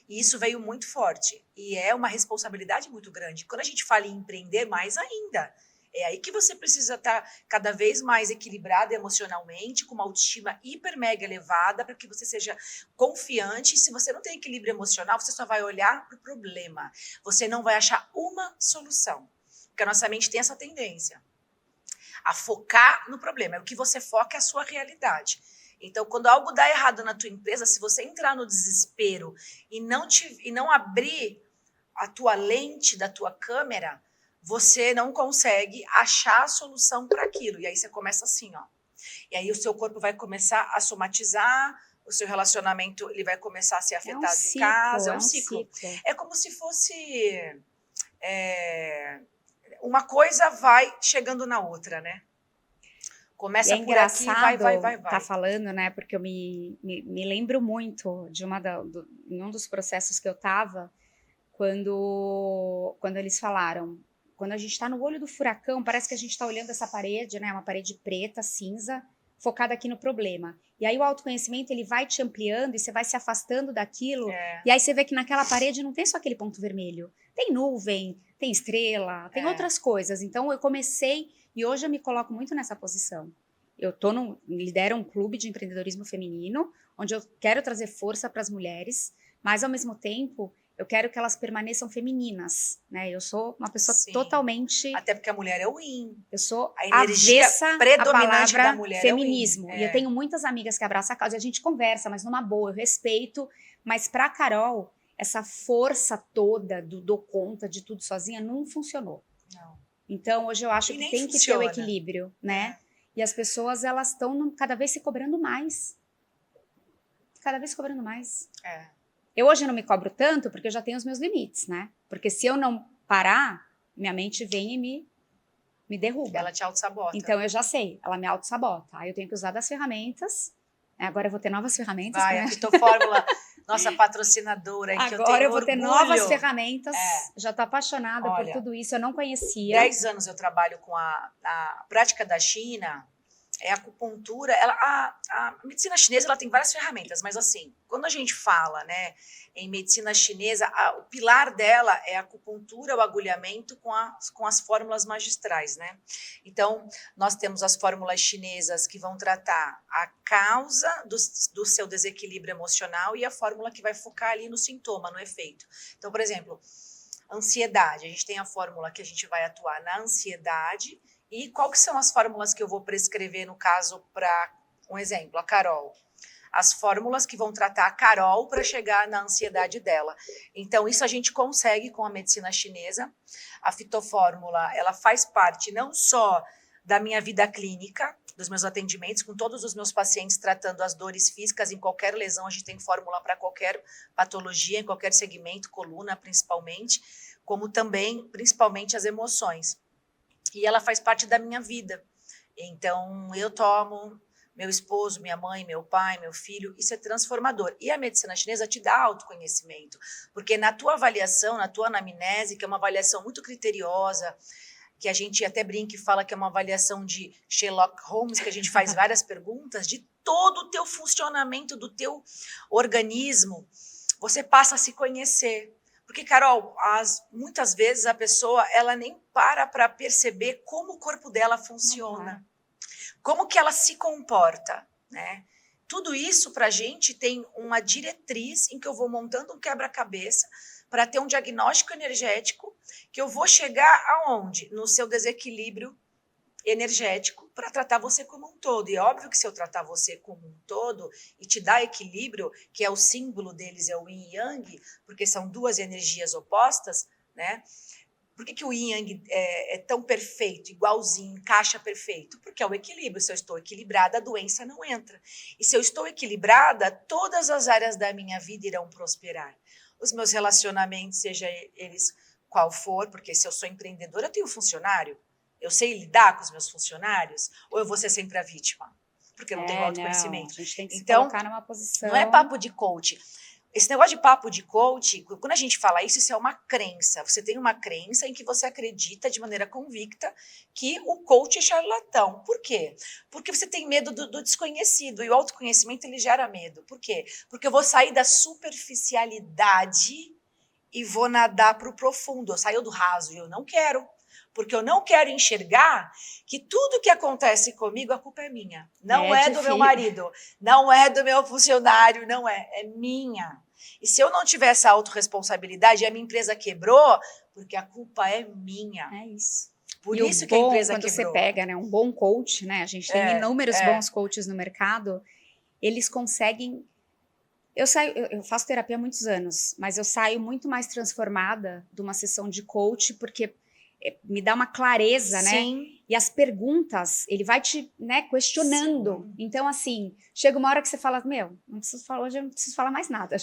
isso veio muito forte. E é uma responsabilidade muito grande. Quando a gente fala em empreender, mais ainda. É aí que você precisa estar cada vez mais equilibrada emocionalmente, com uma autoestima hiper mega elevada, para que você seja confiante. E se você não tem equilíbrio emocional, você só vai olhar para o problema. Você não vai achar uma solução. Porque a nossa mente tem essa tendência a focar no problema. O que você foca é a sua realidade. Então, quando algo dá errado na tua empresa, se você entrar no desespero e não abrir a tua lente da tua câmera, você não consegue achar a solução para aquilo. E aí você começa assim, ó. E aí o seu corpo vai começar a somatizar, o seu relacionamento ele vai começar a ser afetado em casa. É um ciclo. É como se fosse... uma coisa vai chegando na outra, né? Começa por aqui, vai. Tá falando, né? Porque eu me lembro muito de em um dos processos que eu tava, quando eles falaram, quando a gente tá no olho do furacão, parece que a gente tá olhando essa parede, né? Uma parede preta, cinza, focada aqui no problema. E aí o autoconhecimento, ele vai te ampliando e você vai se afastando daquilo. E aí você vê que naquela parede não tem só aquele ponto vermelho. Tem nuvem, tem estrela, tem outras coisas. Então eu comecei, e hoje eu me coloco muito nessa posição. Eu lidero um clube de empreendedorismo feminino, onde eu quero trazer força para as mulheres, mas ao mesmo tempo eu quero que elas permaneçam femininas, né? Eu sou uma pessoa totalmente... Até porque a mulher é o yin. Eu sou a energia avessa predominante a da mulher feminismo. É o yin. E eu tenho muitas amigas que abraçam a causa, e a gente conversa, mas numa boa, eu respeito. Mas para a Carol, essa força toda do dou conta de tudo sozinha não funcionou. Não. Então, hoje eu acho que tem que ter o equilíbrio, né? E as pessoas, elas estão cada vez se cobrando mais. Cada vez se cobrando mais. Eu hoje não me cobro tanto porque eu já tenho os meus limites, né? Porque se eu não parar, minha mente vem e me derruba. Ela te auto-sabota. Então eu já sei, ela me auto-sabota. Aí eu tenho que usar das ferramentas. Agora eu vou ter novas ferramentas. Vai, a Fitofórmula, nossa patrocinadora. Agora eu vou ter novas ferramentas. Já tô apaixonada por tudo isso, eu não conhecia. 10 anos eu trabalho com a prática da China. É a acupuntura, a medicina chinesa ela tem várias ferramentas, mas assim, quando a gente fala, né, em medicina chinesa, o pilar dela é a acupuntura, o agulhamento com as fórmulas magistrais, né? Então, nós temos as fórmulas chinesas que vão tratar a causa do seu desequilíbrio emocional e a fórmula que vai focar ali no sintoma, no efeito. Então, por exemplo, ansiedade, a gente tem a fórmula que a gente vai atuar na ansiedade. E qual que são as fórmulas que eu vou prescrever, no caso, para um exemplo, a Carol? As fórmulas que vão tratar a Carol para chegar na ansiedade dela. Então, isso a gente consegue com a medicina chinesa. A fitofórmula, ela faz parte não só da minha vida clínica, dos meus atendimentos, com todos os meus pacientes tratando as dores físicas, em qualquer lesão, a gente tem fórmula para qualquer patologia, em qualquer segmento, coluna principalmente, como também, principalmente, as emoções. E ela faz parte da minha vida. Então, eu tomo, meu esposo, minha mãe, meu pai, meu filho, isso é transformador. E a medicina chinesa te dá autoconhecimento, porque na tua avaliação, na tua anamnese, que é uma avaliação muito criteriosa, que a gente até brinca e fala que é uma avaliação de Sherlock Holmes, que a gente faz várias perguntas, de todo o teu funcionamento do teu organismo, você passa a se conhecer. Porque, Carol, muitas vezes a pessoa ela nem para perceber como o corpo dela funciona, como que ela se comporta, né? Tudo isso para a gente tem uma diretriz em que eu vou montando um quebra-cabeça para ter um diagnóstico energético que eu vou chegar aonde? No seu desequilíbrio energético para tratar você como um todo. E é óbvio que se eu tratar você como um todo e te dar equilíbrio, que é o símbolo deles, é o yin e yang, porque são duas energias opostas, né? Por que o yin yang é tão perfeito, igualzinho, encaixa perfeito? Porque é o equilíbrio. Se eu estou equilibrada, a doença não entra. E se eu estou equilibrada, todas as áreas da minha vida irão prosperar. Os meus relacionamentos, seja eles qual for, porque se eu sou empreendedora, eu tenho funcionário. Eu sei lidar com os meus funcionários? Ou eu vou ser sempre a vítima? Porque eu não tenho autoconhecimento. Não, a gente tem que se colocar numa posição... Não é papo de coach. Esse negócio de papo de coach, quando a gente fala isso, isso é uma crença. Você tem uma crença em que você acredita de maneira convicta que o coach é charlatão. Por quê? Porque você tem medo do desconhecido. E o autoconhecimento, ele gera medo. Por quê? Porque eu vou sair da superficialidade e vou nadar para o profundo. Eu saio do raso e eu não quero. Porque eu não quero enxergar que tudo que acontece comigo, a culpa é minha. Não é do meu marido, não é do meu funcionário, não é minha. E se eu não tiver essa autorresponsabilidade, a minha empresa quebrou, porque a culpa é minha. É isso. Por isso que a empresa quando quebrou. Você pega, né, um bom coach, né? A gente tem inúmeros bons coaches no mercado, eles conseguem... Eu faço terapia há muitos anos, mas eu saio muito mais transformada de uma sessão de coach, porque me dá uma clareza, Sim. né? E as perguntas, ele vai te, né, questionando. Sim. Então, assim, chega uma hora que você fala, não preciso falar, hoje eu não preciso falar mais nada.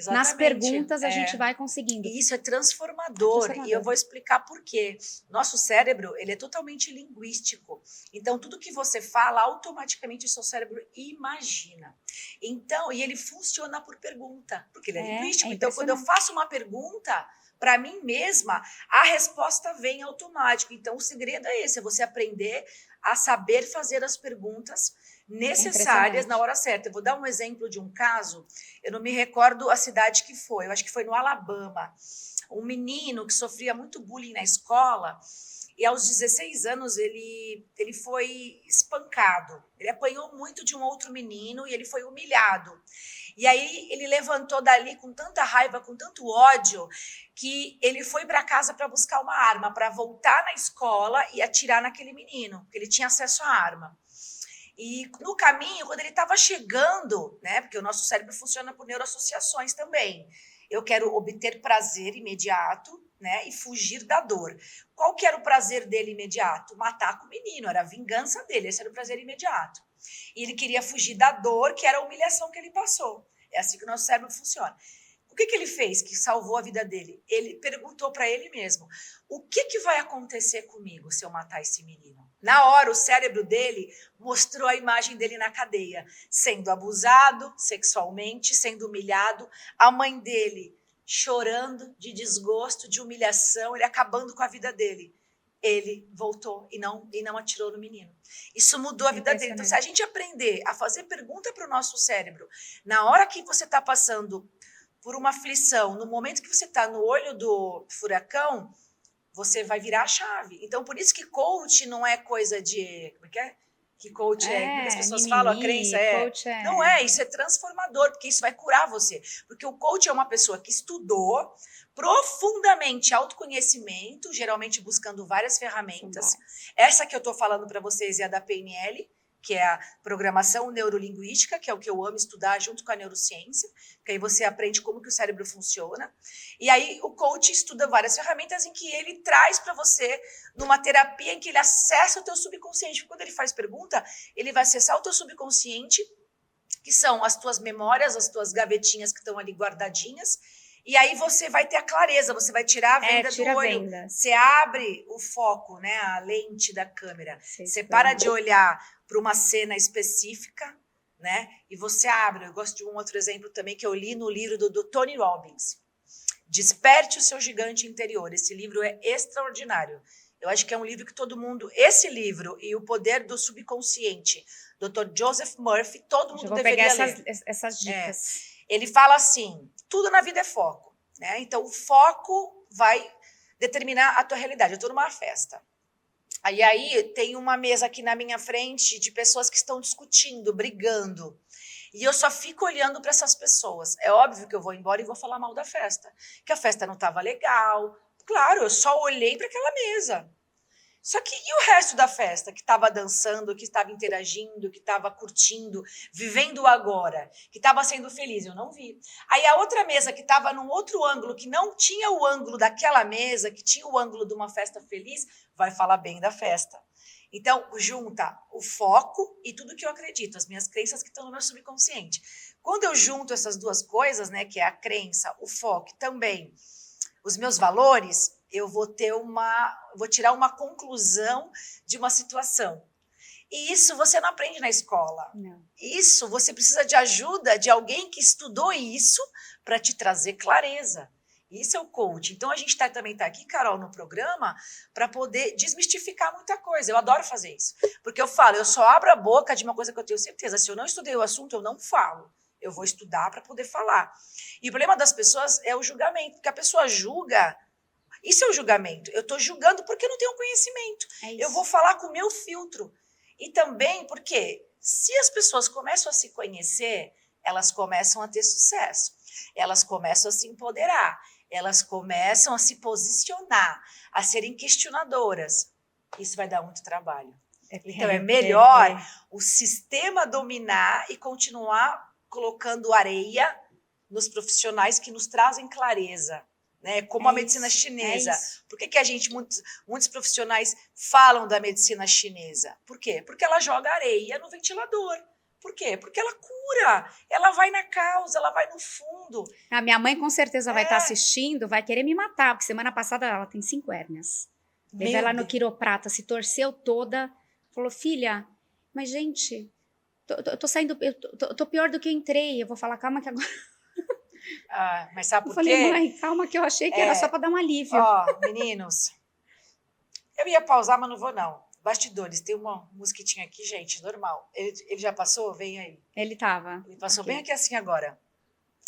Nas perguntas a gente vai conseguindo. E isso é transformador. E eu vou explicar por quê. Nosso cérebro, ele é totalmente linguístico. Então, tudo que você fala, automaticamente o seu cérebro imagina. Então, e ele funciona por pergunta, porque ele é linguístico. Então, quando eu faço uma pergunta... Para mim mesma, a resposta vem automático. Então, o segredo é esse, é você aprender a saber fazer as perguntas necessárias na hora certa. Eu vou dar um exemplo de um caso, eu não me recordo a cidade que foi, eu acho que foi no Alabama. Um menino que sofria muito bullying na escola, e aos 16 anos ele foi espancado. Ele apanhou muito de um outro menino e ele foi humilhado. E aí ele levantou dali com tanta raiva, com tanto ódio, que ele foi para casa para buscar uma arma, para voltar na escola e atirar naquele menino, porque ele tinha acesso à arma. E no caminho, quando ele estava chegando, né, porque o nosso cérebro funciona por neuroassociações também, eu quero obter prazer imediato, né, e fugir da dor. Qual que era o prazer dele imediato? Matar com o menino, era a vingança dele, esse era o prazer imediato. E ele queria fugir da dor, que era a humilhação que ele passou. É assim que o nosso cérebro funciona. O que ele fez que salvou a vida dele? Ele perguntou para ele mesmo, o que vai acontecer comigo se eu matar esse menino? Na hora, o cérebro dele mostrou a imagem dele na cadeia, sendo abusado sexualmente, sendo humilhado, a mãe dele chorando de desgosto, de humilhação, ele acabando com a vida dele. Ele voltou e não atirou no menino. Isso mudou a vida dele. Então, se a gente aprender a fazer pergunta para o nosso cérebro, na hora que você está passando por uma aflição, no momento que você está no olho do furacão, você vai virar a chave. Então, por isso que coach não é coisa de... Como é que é? Que coach como as pessoas falam, a crença Não é, isso é transformador, porque isso vai curar você. Porque o coach é uma pessoa que estudou profundamente autoconhecimento, geralmente buscando várias ferramentas. Essa que eu estou falando para vocês é a da PNL, que é a programação neurolinguística, que é o que eu amo estudar junto com a neurociência, que aí você aprende como que o cérebro funciona. E aí o coach estuda várias ferramentas em que ele traz para você, numa terapia em que ele acessa o teu subconsciente. Quando ele faz pergunta, ele vai acessar o teu subconsciente, que são as tuas memórias, as tuas gavetinhas que estão ali guardadinhas, e aí você vai ter a clareza, você vai tirar a venda do olho. Você abre o foco, né, a lente da câmera. Você para de olhar para uma cena específica, né? E você abre. Eu gosto de um outro exemplo também que eu li no livro do Tony Robbins. Desperte o seu gigante interior. Esse livro é extraordinário. Eu acho que é um livro que todo mundo... Esse livro e O Poder do Subconsciente, Dr. Joseph Murphy, todo mundo deveria ler. Essas dicas. Ele fala assim, tudo na vida é foco. né? Então, o foco vai determinar a tua realidade. Eu estou numa festa. Aí tem uma mesa aqui na minha frente de pessoas que estão discutindo, brigando. E eu só fico olhando para essas pessoas. É óbvio que eu vou embora e vou falar mal da festa. Que a festa não estava legal. Claro, eu só olhei para aquela mesa. Só que e o resto da festa? Que estava dançando, que estava interagindo, que estava curtindo, vivendo o agora, que estava sendo feliz? Eu não vi. Aí a outra mesa que estava num outro ângulo, que não tinha o ângulo daquela mesa, que tinha o ângulo de uma festa feliz, vai falar bem da festa. Então, junta o foco e tudo que eu acredito, as minhas crenças que estão no meu subconsciente. Quando eu junto essas duas coisas, né, que é a crença, o foco e também os meus valores, eu vou tirar uma conclusão de uma situação. E isso você não aprende na escola. Não. Isso você precisa de ajuda de alguém que estudou isso para te trazer clareza. Isso é o coach. Então, a gente também está aqui, Carol, no programa, para poder desmistificar muita coisa. Eu adoro fazer isso. Porque eu falo, eu só abro a boca de uma coisa que eu tenho certeza. Se eu não estudei o assunto, eu não falo. Eu vou estudar para poder falar. E o problema das pessoas é o julgamento. Porque a pessoa julga. Isso é o julgamento. Eu estou julgando porque eu não tenho conhecimento. Eu vou falar com o meu filtro. E também porque se as pessoas começam a se conhecer, elas começam a ter sucesso. Elas começam a se empoderar. Elas começam a se posicionar, a serem questionadoras. Isso vai dar muito trabalho. Então, é melhor o sistema dominar e continuar colocando areia nos profissionais que nos trazem clareza. Né? Como a medicina chinesa. Por que muitos profissionais falam da medicina chinesa? Por quê? Porque ela joga areia no ventilador. Por quê? Porque ela cura, ela vai na causa, ela vai no fundo. A minha mãe com certeza vai estar assistindo, vai querer me matar, porque semana passada ela tem 5 hérnias. Levei ela no quiroprata, se torceu toda, falou, filha, mas gente, eu tô saindo, eu tô pior do que eu entrei, eu vou falar, calma que agora... Mas sabe por quê? Eu falei, mãe, calma que eu achei que era só para dar um alívio. Ó, meninos, eu ia pausar, mas não vou não. Bastidores, tem uma mosquitinha aqui, gente, normal. Ele já passou? Vem aí. Ele passou bem aqui assim agora.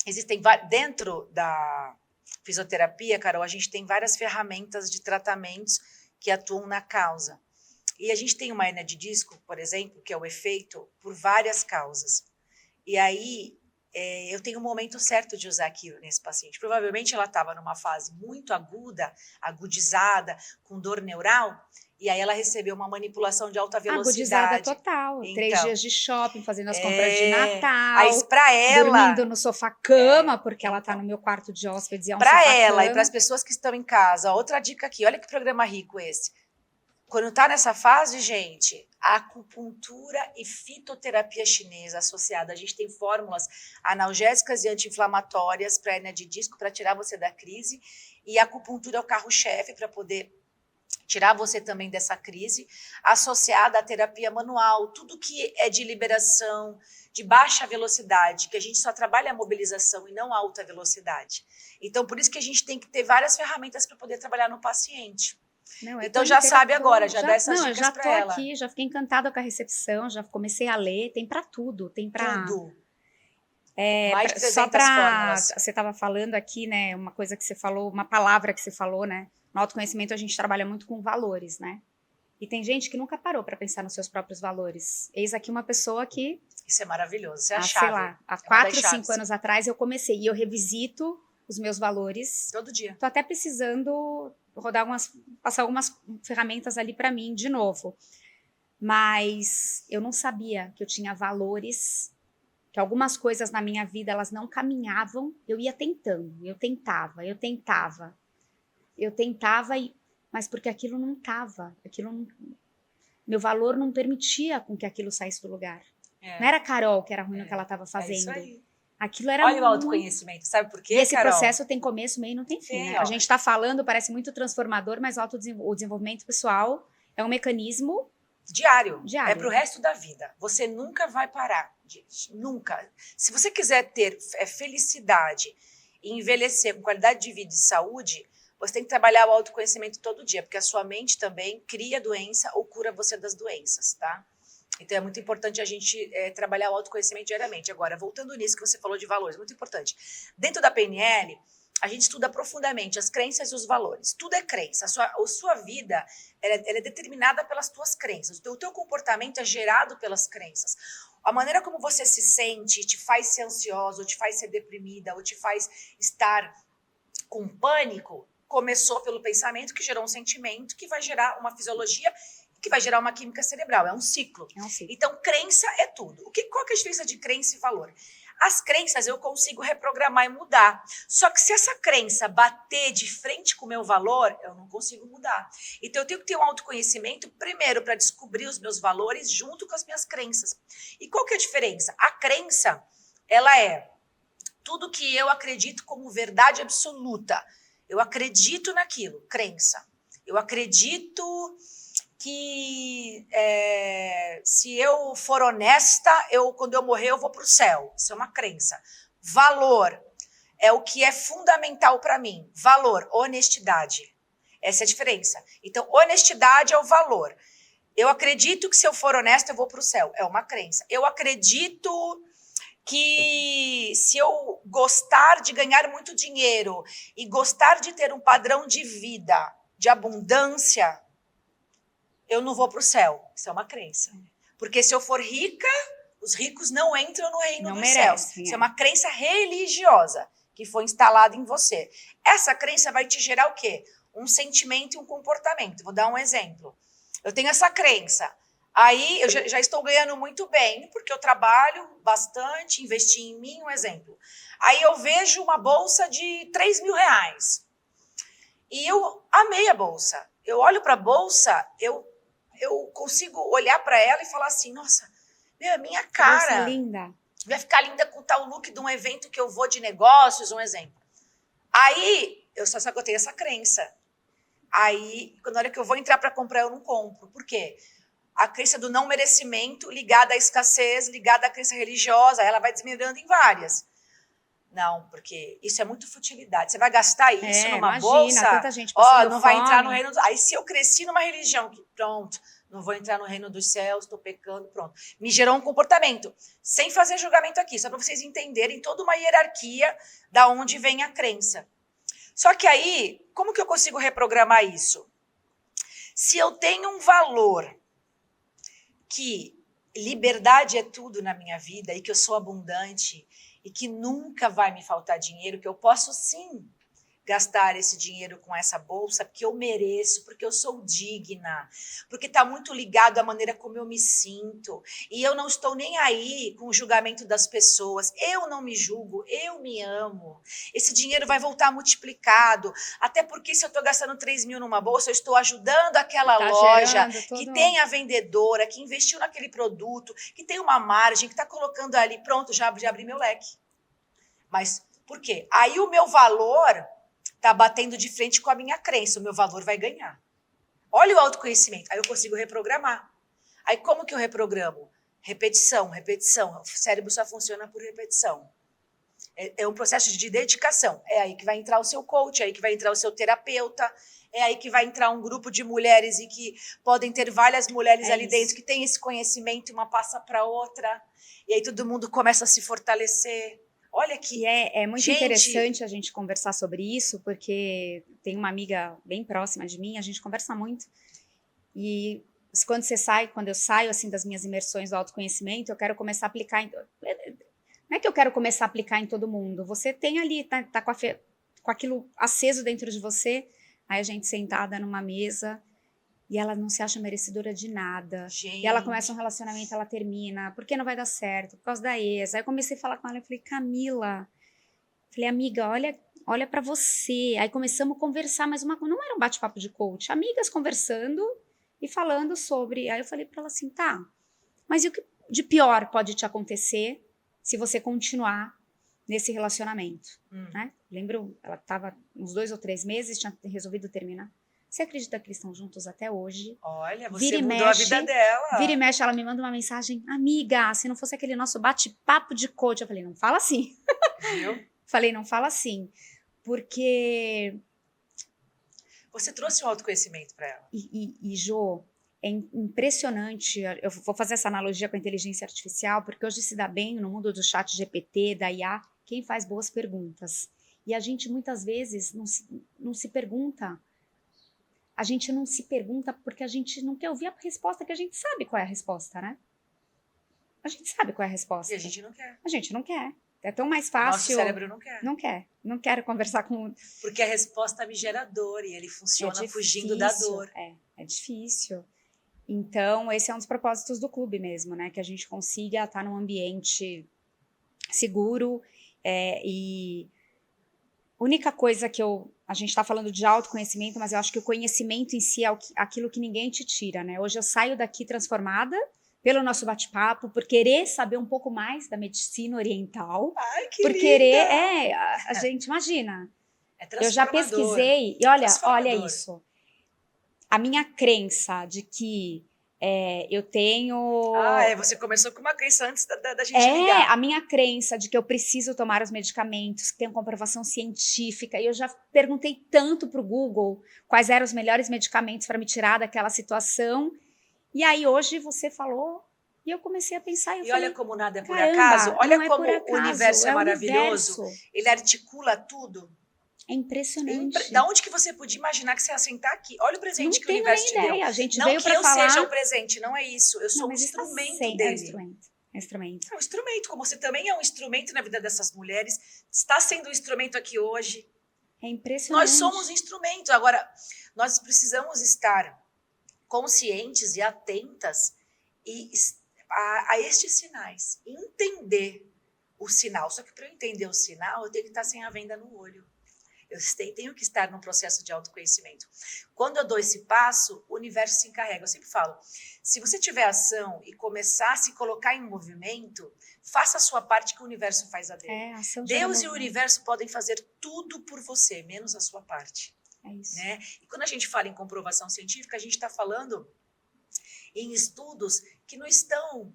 Existem, dentro da fisioterapia, Carol, a gente tem várias ferramentas de tratamentos que atuam na causa. E a gente tem uma hernia de disco, por exemplo, que é o efeito por várias causas. E aí, eu tenho um momento certo de usar aquilo nesse paciente. Provavelmente ela estava numa fase muito aguda, agudizada, com dor neural, e aí ela recebeu uma manipulação de alta velocidade. Agudizada total. Então, 3 dias de shopping, fazendo as compras de Natal. Aí para ela... Dormindo no sofá-cama, porque ela está no meu quarto de hóspedes e é um Para sofá-cama. ela e para as pessoas que estão em casa, outra dica aqui, olha que programa rico esse. Quando está nessa fase, gente, a acupuntura e fitoterapia chinesa associada. A gente tem fórmulas analgésicas e anti-inflamatórias para hernia de disco, para tirar você da crise. E a acupuntura é o carro-chefe para poder tirar você também dessa crise, associada à terapia manual, tudo que é de liberação, de baixa velocidade, que a gente só trabalha a mobilização e não a alta velocidade. Então, por isso que a gente tem que ter várias ferramentas para poder trabalhar no paciente. Não, então já sabe agora, já dá essas dicas para ela. Eu já tô aqui, já fiquei encantada com a recepção, já comecei a ler, tem para tudo, tem para tudo. Mais de 300 só para você estava falando aqui, né, uma coisa que você falou, uma palavra que você falou, né? No autoconhecimento a gente trabalha muito com valores, né? E tem gente que nunca parou para pensar nos seus próprios valores. Eis aqui uma pessoa que... Isso é maravilhoso, isso é a chave. Sei lá, há 4, 5 anos atrás eu comecei e eu revisito os meus valores. Todo dia. Tô até precisando passar algumas ferramentas ali para mim de novo. Mas eu não sabia que eu tinha valores, que algumas coisas na minha vida elas não caminhavam. Eu ia tentando, eu tentava, mas porque aquilo não estava, meu valor não permitia com que aquilo saísse do lugar. Não era a Carol que era ruim no que ela estava fazendo. Isso aí. Aquilo era Olha o autoconhecimento, sabe por quê, E esse Carol? processo tem começo, meio e não tem fim, né? A gente está falando, parece muito transformador, mas o desenvolvimento pessoal é um mecanismo diário. É para o resto da vida. Você nunca vai parar, gente. Nunca. Se você quiser ter felicidade e envelhecer com qualidade de vida e saúde, você tem que trabalhar o autoconhecimento todo dia, porque a sua mente também cria doença ou cura você das doenças, tá? Então, é muito importante a gente trabalhar o autoconhecimento diariamente. Agora, voltando nisso que você falou de valores, muito importante. Dentro da PNL, a gente estuda profundamente as crenças e os valores. Tudo é crença. A sua vida ela é determinada pelas tuas crenças. O teu comportamento é gerado pelas crenças. A maneira como você se sente te faz ser ansiosa, ou te faz ser deprimida, ou te faz estar com pânico, começou pelo pensamento que gerou um sentimento que vai gerar uma fisiologia que vai gerar uma química cerebral. É um ciclo. Então, crença é tudo. Qual que é a diferença de crença e valor? As crenças eu consigo reprogramar e mudar. Só que se essa crença bater de frente com o meu valor, eu não consigo mudar. Então eu tenho que ter um autoconhecimento, primeiro, para descobrir os meus valores junto com as minhas crenças. E qual que é a diferença? A crença, ela é tudo que eu acredito como verdade absoluta. Eu acredito naquilo, crença. Eu acredito que se eu for honesta, quando eu morrer, eu vou para o céu. Isso é uma crença. Valor é o que é fundamental para mim. Valor, honestidade. Essa é a diferença. Então, honestidade é o valor. Eu acredito que se eu for honesta, eu vou para o céu. É uma crença. Eu acredito que se eu gostar de ganhar muito dinheiro e gostar de ter um padrão de vida, de abundância, eu não vou para o céu. Isso é uma crença. Porque se eu for rica, os ricos não entram no reino dos céus. Isso é uma crença religiosa que foi instalada em você. Essa crença vai te gerar o quê? Um sentimento e um comportamento. Vou dar um exemplo. Eu tenho essa crença. Aí eu já estou ganhando muito bem, porque eu trabalho bastante, investi em mim, um exemplo. Aí eu vejo uma bolsa de 3 mil reais. E eu amei a bolsa. Eu olho para a bolsa, eu consigo olhar para ela e falar assim, nossa, é minha cara. Nossa, linda. Vai ficar linda com tal look de um evento que eu vou de negócios, um exemplo. Aí, só que eu tenho essa crença. Aí, quando hora que eu vou entrar para comprar, eu não compro. Por quê? A crença do não merecimento ligada à escassez, ligada à crença religiosa, ela vai desmembrando em várias. Não, porque isso é muito futilidade. Você vai gastar isso numa bolsa? Tanta gente passando não vai entrar no reino. Aí se eu cresci numa religião, pronto, não vou entrar no reino dos céus, estou pecando, pronto. Me gerou um comportamento. Sem fazer julgamento aqui, só para vocês entenderem toda uma hierarquia da onde vem a crença. Só que aí, como que eu consigo reprogramar isso? Se eu tenho um valor que liberdade é tudo na minha vida e que eu sou abundante e que nunca vai me faltar dinheiro, que eu posso sim gastar esse dinheiro com essa bolsa, porque eu mereço, porque eu sou digna, porque está muito ligado à maneira como eu me sinto, e eu não estou nem aí com o julgamento das pessoas, eu não me julgo, eu me amo, esse dinheiro vai voltar multiplicado, até porque se eu estou gastando 3 mil numa bolsa, eu estou ajudando aquela loja que tem a vendedora, que investiu naquele produto, que tem uma margem, que está colocando ali, pronto, já abri meu leque. Mas por quê? Aí o meu valor está batendo de frente com a minha crença, o meu valor vai ganhar. Olha o autoconhecimento, aí eu consigo reprogramar. Aí como que eu reprogramo? Repetição, repetição. O cérebro só funciona por repetição. É um processo de dedicação. É aí que vai entrar o seu coach, é aí que vai entrar o seu terapeuta, é aí que vai entrar um grupo de mulheres e que podem ter várias mulheres ali dentro que têm esse conhecimento, uma passa para outra, e aí todo mundo começa a se fortalecer. Olha que é muito interessante a gente conversar sobre isso, porque tem uma amiga bem próxima de mim, a gente conversa muito. E quando eu saio assim das minhas imersões do autoconhecimento, eu quero começar a aplicar. Não é que eu quero começar a aplicar em todo mundo. Você tem ali, tá com aquilo aceso dentro de você. Aí a gente sentada numa mesa e ela não se acha merecedora de nada. Gente. E ela começa um relacionamento, ela termina. Por que não vai dar certo? Por causa da ex. Aí eu comecei a falar com ela, eu falei, Camila. Falei, amiga, olha pra você. Aí começamos a conversar, mas não era um bate-papo de coach. Amigas conversando e falando sobre. Aí eu falei pra ela assim, tá, mas e o que de pior pode te acontecer se você continuar nesse relacionamento? Né? Lembro, ela tava uns 2 ou 3 meses, tinha resolvido terminar. Você acredita que eles estão juntos até hoje? Olha, você mudou a vida dela. Vira e mexe, ela me manda uma mensagem, amiga, se não fosse aquele nosso bate-papo de coach, eu falei, não fala assim. Viu? Falei, não fala assim, porque... Você trouxe um autoconhecimento para ela. E Jô, é impressionante, eu vou fazer essa analogia com a inteligência artificial, porque hoje se dá bem no mundo do chat GPT, da IA, quem faz boas perguntas. E a gente muitas vezes não se pergunta. A gente não se pergunta porque a gente não quer ouvir a resposta, que a gente sabe qual é a resposta, né? A gente sabe qual é a resposta. E a gente não quer. A gente não quer. É tão mais Nosso fácil. cérebro não quer. Não quer. Não quero conversar com... Porque a resposta me gera dor e ele funciona fugindo da dor. É difícil. Então, esse é um dos propósitos do clube mesmo, né? Que a gente consiga estar num ambiente seguro e... Única coisa que a gente está falando de autoconhecimento, mas eu acho que o conhecimento em si é aquilo que ninguém te tira, né? Hoje eu saio daqui transformada pelo nosso bate-papo, por querer saber um pouco mais da medicina oriental. Ai, que por linda! querer, a gente imagina. Eu já pesquisei e olha isso. A minha crença de que eu tenho... você começou com uma crença antes da gente ligar. A minha crença de que eu preciso tomar os medicamentos, que tem comprovação científica. E eu já perguntei tanto para o Google quais eram os melhores medicamentos para me tirar daquela situação. E aí hoje você falou e eu comecei a pensar. E olha como nada é por acaso. Olha como o universo é maravilhoso. Ele articula tudo. É impressionante. Da onde que você podia imaginar que você ia sentar aqui? Olha o presente que o universo te deu. A gente não veio que eu falar... seja o presente, não é isso. Eu sou um instrumento dele. É um instrumento. É um instrumento, como você também é um instrumento na vida dessas mulheres. Está sendo um instrumento aqui hoje. É impressionante. Nós somos instrumento. Agora, nós precisamos estar conscientes e atentas a estes sinais. Entender o sinal. Só que para eu entender o sinal, eu tenho que estar sem a venda no olho. Eu tenho que estar num processo de autoconhecimento. Quando eu dou esse passo, o universo se encarrega. Eu sempre falo, se você tiver ação e começar a se colocar em movimento, faça a sua parte que o universo faz a dele. Deus e o universo podem fazer tudo por você, menos a sua parte. É isso. Né? E quando a gente fala em comprovação científica, a gente está falando em estudos que não estão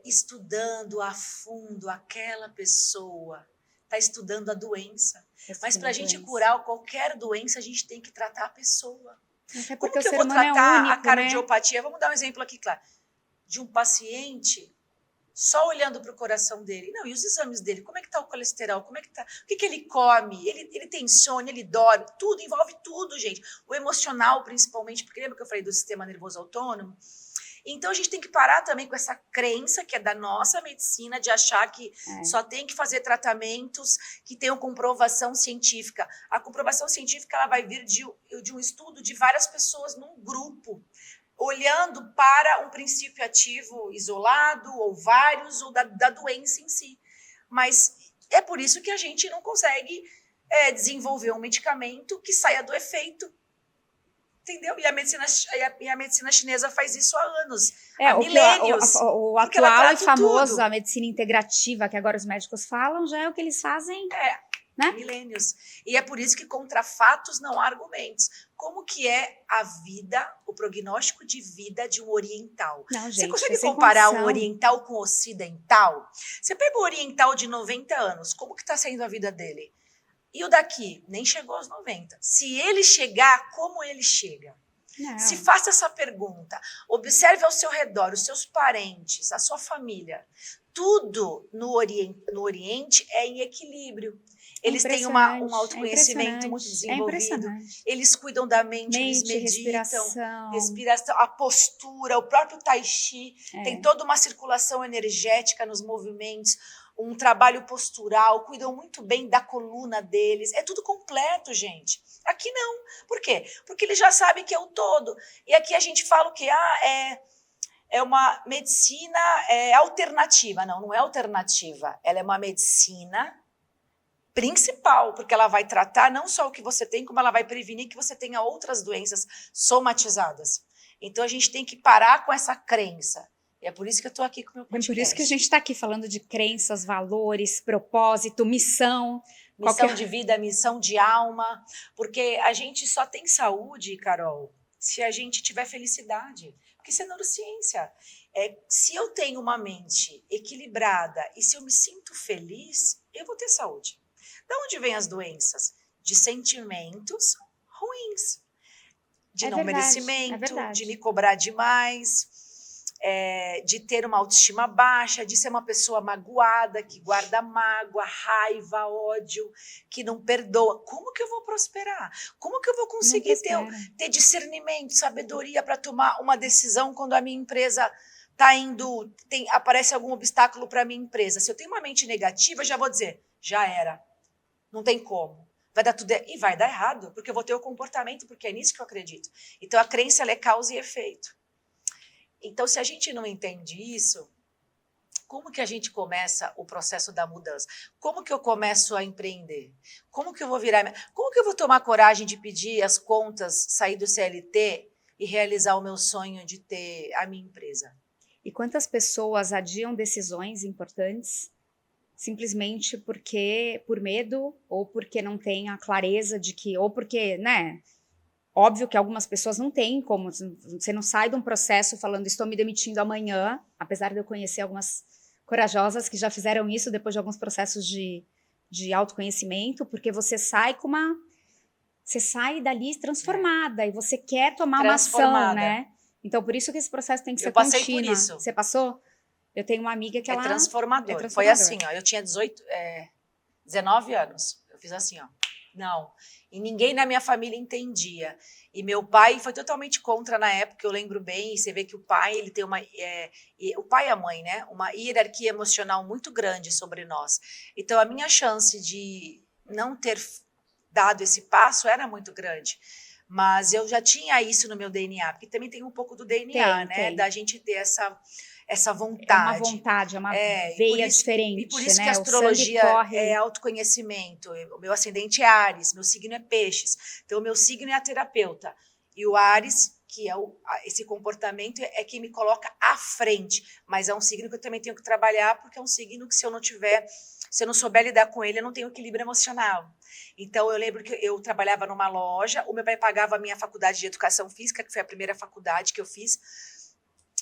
estudando a fundo aquela pessoa, está estudando a doença. Mas para a gente curar qualquer doença, a gente tem que tratar a pessoa. Como que eu vou tratar a cardiopatia? Né? Vamos dar um exemplo aqui, claro. De um paciente só olhando para o coração dele. Não, e os exames dele? Como é que está o colesterol? Como é que tá? O que ele come? Ele tem insônia, ele dorme? Tudo, envolve tudo, gente. O emocional, principalmente, porque lembra que eu falei do sistema nervoso autônomo? Então, a gente tem que parar também com essa crença que é da nossa medicina de achar que só tem que fazer tratamentos que tenham comprovação científica. A comprovação científica ela vai vir de um estudo de várias pessoas num grupo, olhando para um princípio ativo isolado, ou vários, ou da doença em si. Mas é por isso que a gente não consegue desenvolver um medicamento que saia do efeito. Entendeu? E a medicina chinesa faz isso há anos, há milênios. O atual e famoso, a medicina integrativa, que agora os médicos falam, já é o que eles fazem. Né? Milênios. E é por isso que contra fatos não há argumentos. Como que é a vida, o prognóstico de vida de um oriental? Não, gente, você consegue comparar um oriental com um ocidental? Você pega um oriental de 90 anos, como que está sendo a vida dele? E o daqui nem chegou aos 90. Se ele chegar, como ele chega? Não. Se faça essa pergunta. Observe ao seu redor, os seus parentes, a sua família. Tudo no Oriente é em equilíbrio. Eles têm um autoconhecimento muito desenvolvido. Eles cuidam da mente, eles meditam. Respiração, a postura, o próprio tai chi. Tem toda uma circulação energética nos movimentos. Um trabalho postural, cuidam muito bem da coluna deles. É tudo completo, gente. Aqui não. Por quê? Porque eles já sabem que é o todo. E aqui a gente fala o quê? É uma medicina alternativa. Não é alternativa. Ela é uma medicina principal, porque ela vai tratar não só o que você tem, como ela vai prevenir que você tenha outras doenças somatizadas. Então, a gente tem que parar com essa crença. E é por isso que eu estou aqui com o meu podcast. É por isso que a gente está aqui falando de crenças, valores, propósito, missão. Missão de vida, missão de alma. Porque a gente só tem saúde, Carol, se a gente tiver felicidade. Porque isso é neurociência. Se eu tenho uma mente equilibrada e se eu me sinto feliz, eu vou ter saúde. De onde vêm as doenças? De sentimentos ruins. De não merecimento, de me cobrar demais. de ter uma autoestima baixa, de ser uma pessoa magoada, que guarda mágoa, raiva, ódio, que não perdoa. Como que eu vou prosperar? Como que eu vou conseguir ter discernimento, sabedoria para tomar uma decisão quando a minha empresa está indo, aparece algum obstáculo para a minha empresa? Se eu tenho uma mente negativa, eu já vou dizer, já era, não tem como. Vai dar tudo e vai dar errado, porque eu vou ter o comportamento, porque é nisso que eu acredito. Então, a crença ela é causa e efeito. Então, se a gente não entende isso, como que a gente começa o processo da mudança? Como que eu começo a empreender? Como que eu vou virar? Como que eu vou tomar coragem de pedir as contas, sair do CLT e realizar o meu sonho de ter a minha empresa? E quantas pessoas adiam decisões importantes simplesmente por medo, ou porque não tem a clareza de que, ou porque, né? Óbvio que algumas pessoas não têm como, você não sai de um processo falando estou me demitindo amanhã, apesar de eu conhecer algumas corajosas que já fizeram isso depois de alguns processos de autoconhecimento, porque você sai você sai dali transformada e você quer tomar uma ação, né? Então, por isso que esse processo tem que ser contínuo. Eu passei por isso. Você passou? Eu tenho uma amiga que ela... É transformador. Foi assim, ó, eu tinha 19 anos. Eu fiz assim, ó. Não. E ninguém na minha família entendia. E meu pai foi totalmente contra na época, eu lembro bem. E você vê que o pai, ele tem o pai e a mãe, né? Uma hierarquia emocional muito grande sobre nós. Então, a minha chance de não ter dado esse passo era muito grande. Mas eu já tinha isso no meu DNA, porque também tem um pouco do DNA, né? Da gente ter essa vontade. É uma vontade, é uma veia diferente. E por isso né? que a astrologia é autoconhecimento. O meu ascendente é Áries, meu signo é Peixes. Então, o meu signo é a terapeuta. E o Áries, que é esse comportamento, é que me coloca à frente. Mas é um signo que eu também tenho que trabalhar, porque é um signo que se eu não souber lidar com ele, eu não tenho equilíbrio emocional. Então, eu lembro que eu trabalhava numa loja, o meu pai pagava a minha faculdade de educação física, que foi a primeira faculdade que eu fiz.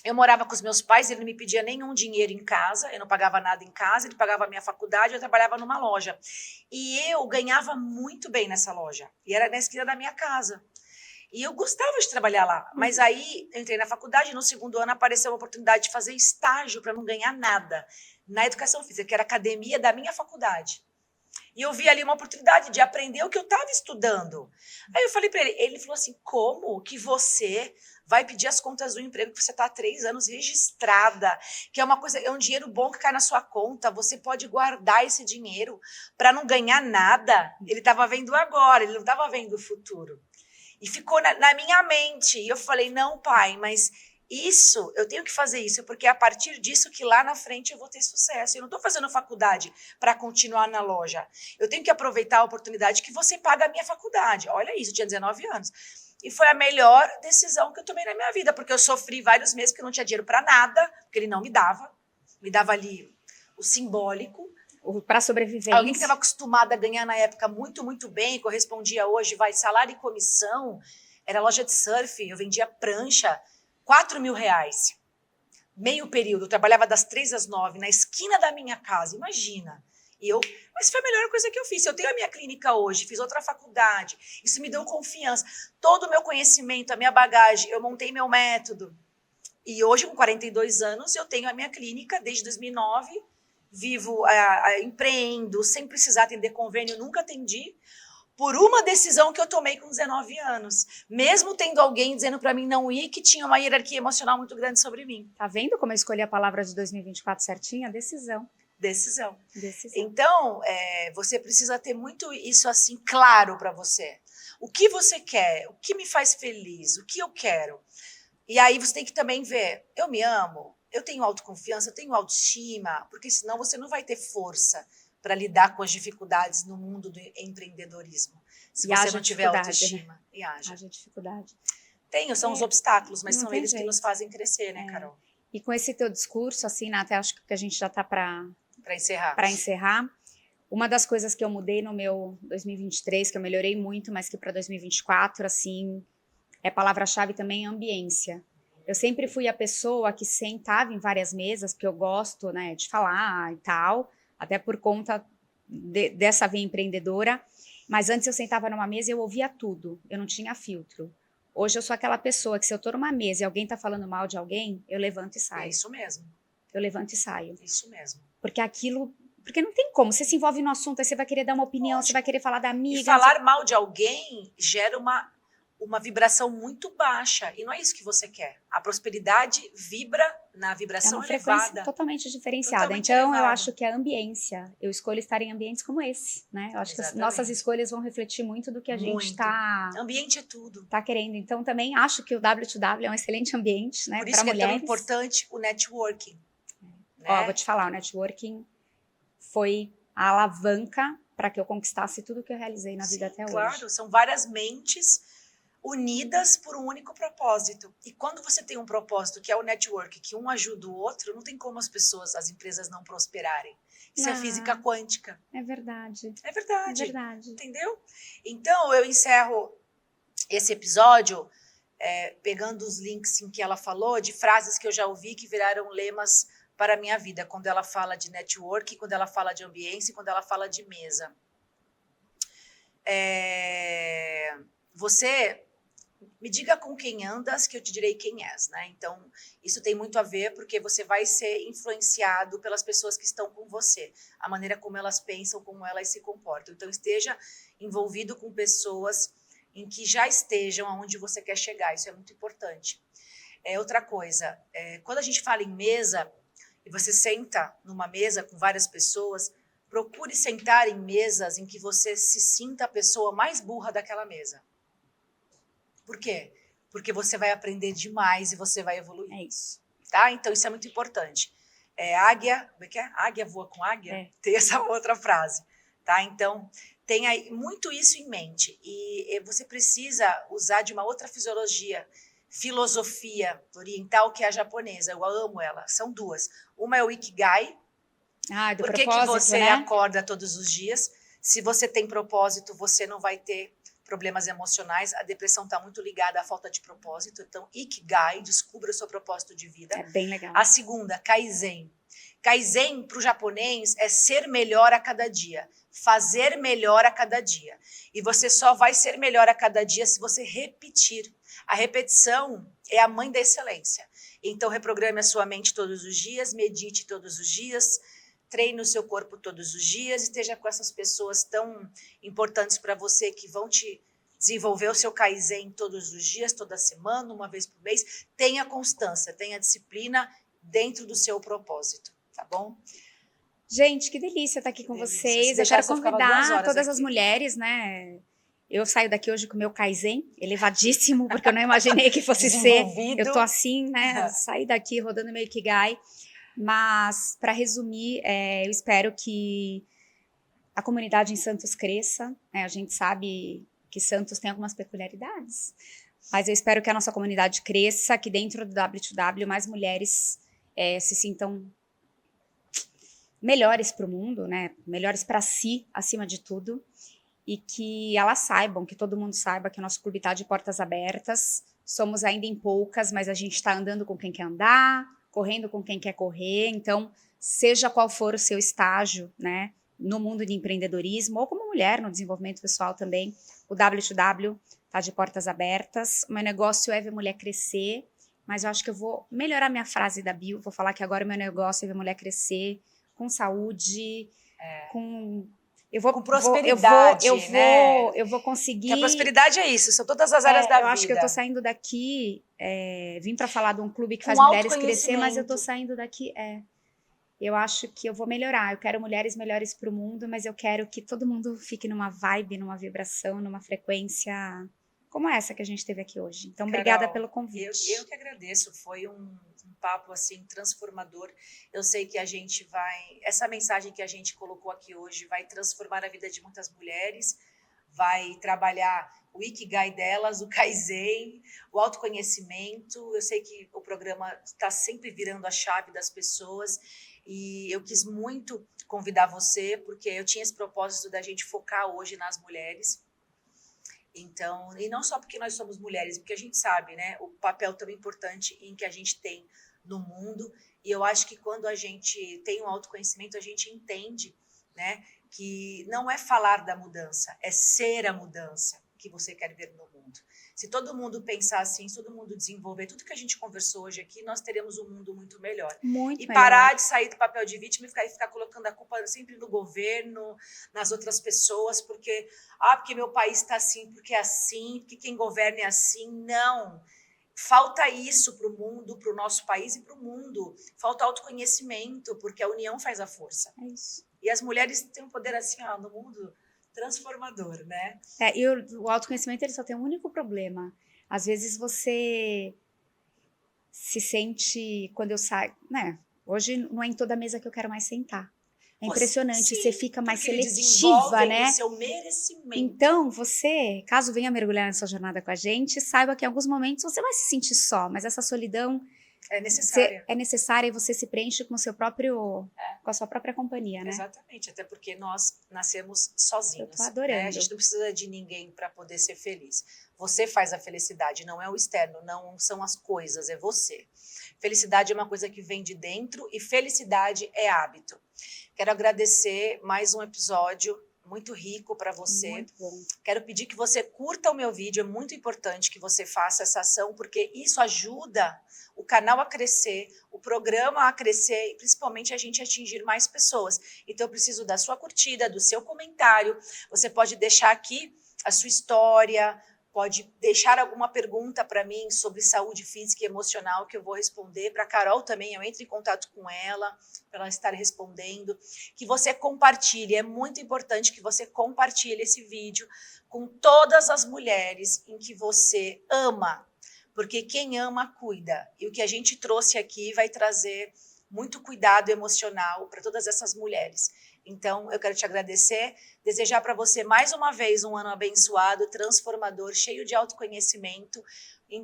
Eu morava com os meus pais, ele não me pedia nenhum dinheiro em casa, eu não pagava nada em casa, ele pagava a minha faculdade, eu trabalhava numa loja. E eu ganhava muito bem nessa loja, e era na esquina da minha casa. E eu gostava de trabalhar lá, mas aí eu entrei na faculdade e no segundo ano apareceu a oportunidade de fazer estágio para não ganhar nada na educação física, que era a academia da minha faculdade. E eu vi ali uma oportunidade de aprender o que eu estava estudando. Aí eu falei para ele falou assim, como que você vai pedir as contas do emprego que você está há 3 anos registrada, que é uma coisa, é um dinheiro bom que cai na sua conta, você pode guardar esse dinheiro para não ganhar nada. Ele estava vendo agora, ele não estava vendo o futuro. E ficou na minha mente. E eu falei, não, pai, mas eu tenho que fazer isso, porque é a partir disso que lá na frente eu vou ter sucesso. Eu não estou fazendo faculdade para continuar na loja. Eu tenho que aproveitar a oportunidade que você paga a minha faculdade. Olha isso, eu tinha 19 anos. E foi a melhor decisão que eu tomei na minha vida, porque eu sofri vários meses porque eu não tinha dinheiro para nada, porque ele não me dava. Me dava ali o simbólico. Para sobrevivência. Alguém que estava acostumado a ganhar na época muito, muito bem, correspondia hoje, salário e comissão, era loja de surf, eu vendia prancha, R$4.000, meio período, eu trabalhava das 3 às 9, na esquina da minha casa, imagina. Mas foi a melhor coisa que eu fiz. Eu tenho a minha clínica hoje, fiz outra faculdade, isso me deu confiança. Todo o meu conhecimento, a minha bagagem, eu montei meu método. E hoje, com 42 anos, eu tenho a minha clínica desde 2009, vivo, empreendo, sem precisar atender convênio, nunca atendi, por uma decisão que eu tomei com 19 anos. Mesmo tendo alguém dizendo para mim não ir, que tinha uma hierarquia emocional muito grande sobre mim. Tá vendo como eu escolhi a palavra de 2024 certinha? Decisão. Decisão. Então, você precisa ter muito isso assim claro para você. O que você quer? O que me faz feliz? O que eu quero? E aí você tem que também ver, eu me amo? Eu tenho autoconfiança? Eu tenho autoestima? Porque senão você não vai ter força para lidar com as dificuldades no mundo do empreendedorismo. Se você não tiver autoestima. E haja dificuldade. São os obstáculos, mas são eles que nos fazem crescer, né, Carol? E com esse teu discurso, assim, né, até acho que a gente já está para encerrar. Uma das coisas que eu mudei no meu 2023, que eu melhorei muito, mas que para 2024, assim, é palavra-chave também ambiência. Eu sempre fui a pessoa que sentava em várias mesas, porque eu gosto, né, de falar e tal, até por conta dessa veia empreendedora, mas antes eu sentava numa mesa e eu ouvia tudo, eu não tinha filtro. Hoje eu sou aquela pessoa que se eu tô numa mesa e alguém tá falando mal de alguém, eu levanto e É saio. isso mesmo. Eu levanto e saio. Isso mesmo. Porque não tem como, você se envolve no assunto, aí você vai querer dar uma opinião, Lógico. você vai querer falar da amiga. E falar mal de alguém gera uma vibração muito baixa. E não é isso que você quer. A prosperidade vibra na É vibração uma frequência elevada. totalmente diferenciada. Totalmente Então, eu elevada. acho que a ambiência, eu escolho estar em ambientes como esse, né? Eu acho que as Exatamente. nossas escolhas vão refletir muito do que a gente Muito. Ambiente é tudo. tá querendo. Então, também acho que o W2W é um excelente ambiente, né, Por isso para que é tão mulheres. importante o networking. Ó, Né? vou te falar, o networking foi a alavanca para que eu conquistasse tudo que eu realizei na vida até claro, hoje. são várias mentes unidas por um único propósito. E quando você tem um propósito que é o network, que um ajuda o outro, não tem como as empresas não prosperarem. Isso é física quântica. É verdade. É verdade. É verdade. Entendeu? Então, eu encerro esse episódio pegando os links em que ela falou, de frases que eu já ouvi que viraram lemas para a minha vida, quando ela fala de network, quando ela fala de ambiência, quando ela fala de mesa. Você me diga com quem andas, que eu te direi quem és, né? Então, isso tem muito a ver, porque você vai ser influenciado pelas pessoas que estão com você, a maneira como elas pensam, como elas se comportam. Então, esteja envolvido com pessoas em que já estejam aonde você quer chegar, isso é muito importante. Outra coisa, quando a gente fala em mesa, e você senta numa mesa com várias pessoas, procure sentar em mesas em que você se sinta a pessoa mais burra daquela mesa. Por quê? Porque você vai aprender demais e você vai evoluir. É isso. Tá? Então, isso é muito importante. Águia, como é que é? Águia voa com águia? Tem essa outra frase. Tá? Então, tenha muito isso em mente. E você precisa usar de uma outra filosofia oriental, que é a japonesa. Eu amo ela. São duas. Uma é o Ikigai. Do Por que propósito, você né? acorda todos os dias? Se você tem propósito, você não vai ter problemas emocionais. A depressão está muito ligada à falta de propósito. Então, Ikigai, descubra o seu propósito de vida. É bem legal. A segunda, Kaizen. Kaizen, para o japonês, é ser melhor a cada dia. Fazer melhor a cada dia. E você só vai ser melhor a cada dia se você repetir. A repetição é a mãe da excelência. Então, reprograme a sua mente todos os dias, medite todos os dias, treine o seu corpo todos os dias, esteja com essas pessoas tão importantes para você que vão te desenvolver o seu Kaizen todos os dias, toda semana, uma vez por mês. Tenha constância, tenha disciplina dentro do seu propósito, tá bom? Gente, que delícia estar aqui com vocês. Eu quero convidar todas as mulheres, né? Eu saio daqui hoje com o meu Kaizen elevadíssimo, porque eu não imaginei que fosse ser. Eu tô assim, né? Saí daqui rodando meu Ikigai. Mas, para resumir, eu espero que a comunidade em Santos cresça. A gente sabe que Santos tem algumas peculiaridades, mas eu espero que a nossa comunidade cresça, que dentro do W2W mais mulheres se sintam melhores para o mundo, né? Melhores para si, acima de tudo, e que elas saibam, que todo mundo saiba que o nosso clube está de portas abertas. Somos ainda em poucas, mas a gente está andando com quem quer andar, correndo com quem quer correr. Então, seja qual for o seu estágio, né, no mundo de empreendedorismo, ou como mulher no desenvolvimento pessoal também, o W2W está de portas abertas. O meu negócio é ver mulher crescer, mas eu acho que eu vou melhorar minha frase da bio, vou falar que agora o meu negócio é ver mulher crescer com saúde, com prosperidade, eu vou conseguir. Que a prosperidade é isso, são todas as áreas da vida. Eu acho que eu tô saindo daqui, vim para falar de um clube que faz mulheres crescer, mas eu tô saindo daqui, eu acho que eu vou melhorar. Eu quero mulheres melhores para o mundo, mas eu quero que todo mundo fique numa vibe, numa vibração, numa frequência como essa que a gente teve aqui hoje. Então, Carol, obrigada pelo convite. Eu que agradeço, foi um papo assim transformador. Eu sei que a gente essa mensagem que a gente colocou aqui hoje vai transformar a vida de muitas mulheres, vai trabalhar o Ikigai delas, o Kaizen, o autoconhecimento. Eu sei que o programa está sempre virando a chave das pessoas e eu quis muito convidar você, porque eu tinha esse propósito da gente focar hoje nas mulheres. Então, e não só porque nós somos mulheres, porque a gente sabe, né, o papel tão importante em que a gente tem no mundo. E eu acho que quando a gente tem um autoconhecimento, a gente entende, né, que não é falar da mudança, é ser a mudança que você quer ver no mundo. Se todo mundo pensar assim, se todo mundo desenvolver tudo que a gente conversou hoje aqui, nós teremos um mundo muito melhor. Muito e melhor. parar de sair do papel de vítima e ficar colocando a culpa sempre no governo, nas outras pessoas, porque meu país está assim, porque é assim, porque quem governa é assim. Não. Falta isso para o mundo, para o nosso país e para o mundo. Falta autoconhecimento, porque a união faz a força. É isso. E as mulheres têm um poder assim, no mundo transformador, né? E o autoconhecimento, ele só tem um único problema. Às vezes você se sente, quando eu saio, né? Hoje não é em toda mesa que eu quero mais sentar. É impressionante, você fica mais seletiva, né? O seu merecimento. Então, você, caso venha mergulhar nessa jornada com a gente, saiba que em alguns momentos você vai se sentir só, mas essa solidão é necessária. É necessária e você se preenche com o seu próprio, com a sua própria companhia, né? Exatamente, até porque nós nascemos sozinhos. Eu tô adorando. Né? A gente não precisa de ninguém para poder ser feliz. Você faz a felicidade, não é o externo, não são as coisas, é você. Felicidade é uma coisa que vem de dentro e felicidade é hábito. Quero agradecer mais um episódio muito rico para você. Muito bom. Quero pedir que você curta o meu vídeo, é muito importante que você faça essa ação, porque isso ajuda o canal a crescer, o programa a crescer e principalmente a gente atingir mais pessoas. Então eu preciso da sua curtida, do seu comentário. Você pode deixar aqui a sua história, pode deixar alguma pergunta para mim sobre saúde física e emocional que eu vou responder. Para a Carol também, eu entro em contato com ela para ela estar respondendo. Que você compartilhe, é muito importante que você compartilhe esse vídeo com todas as mulheres em que você ama, porque quem ama cuida. E o que a gente trouxe aqui vai trazer muito cuidado emocional para todas essas mulheres. Então, eu quero te agradecer, desejar para você mais uma vez um ano abençoado, transformador, cheio de autoconhecimento,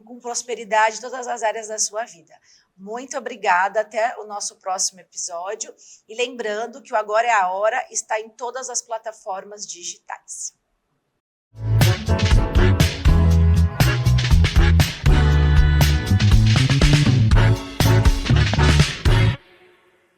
com prosperidade em todas as áreas da sua vida. Muito obrigada, até o nosso próximo episódio. E lembrando que o Agora é a Hora está em todas as plataformas digitais.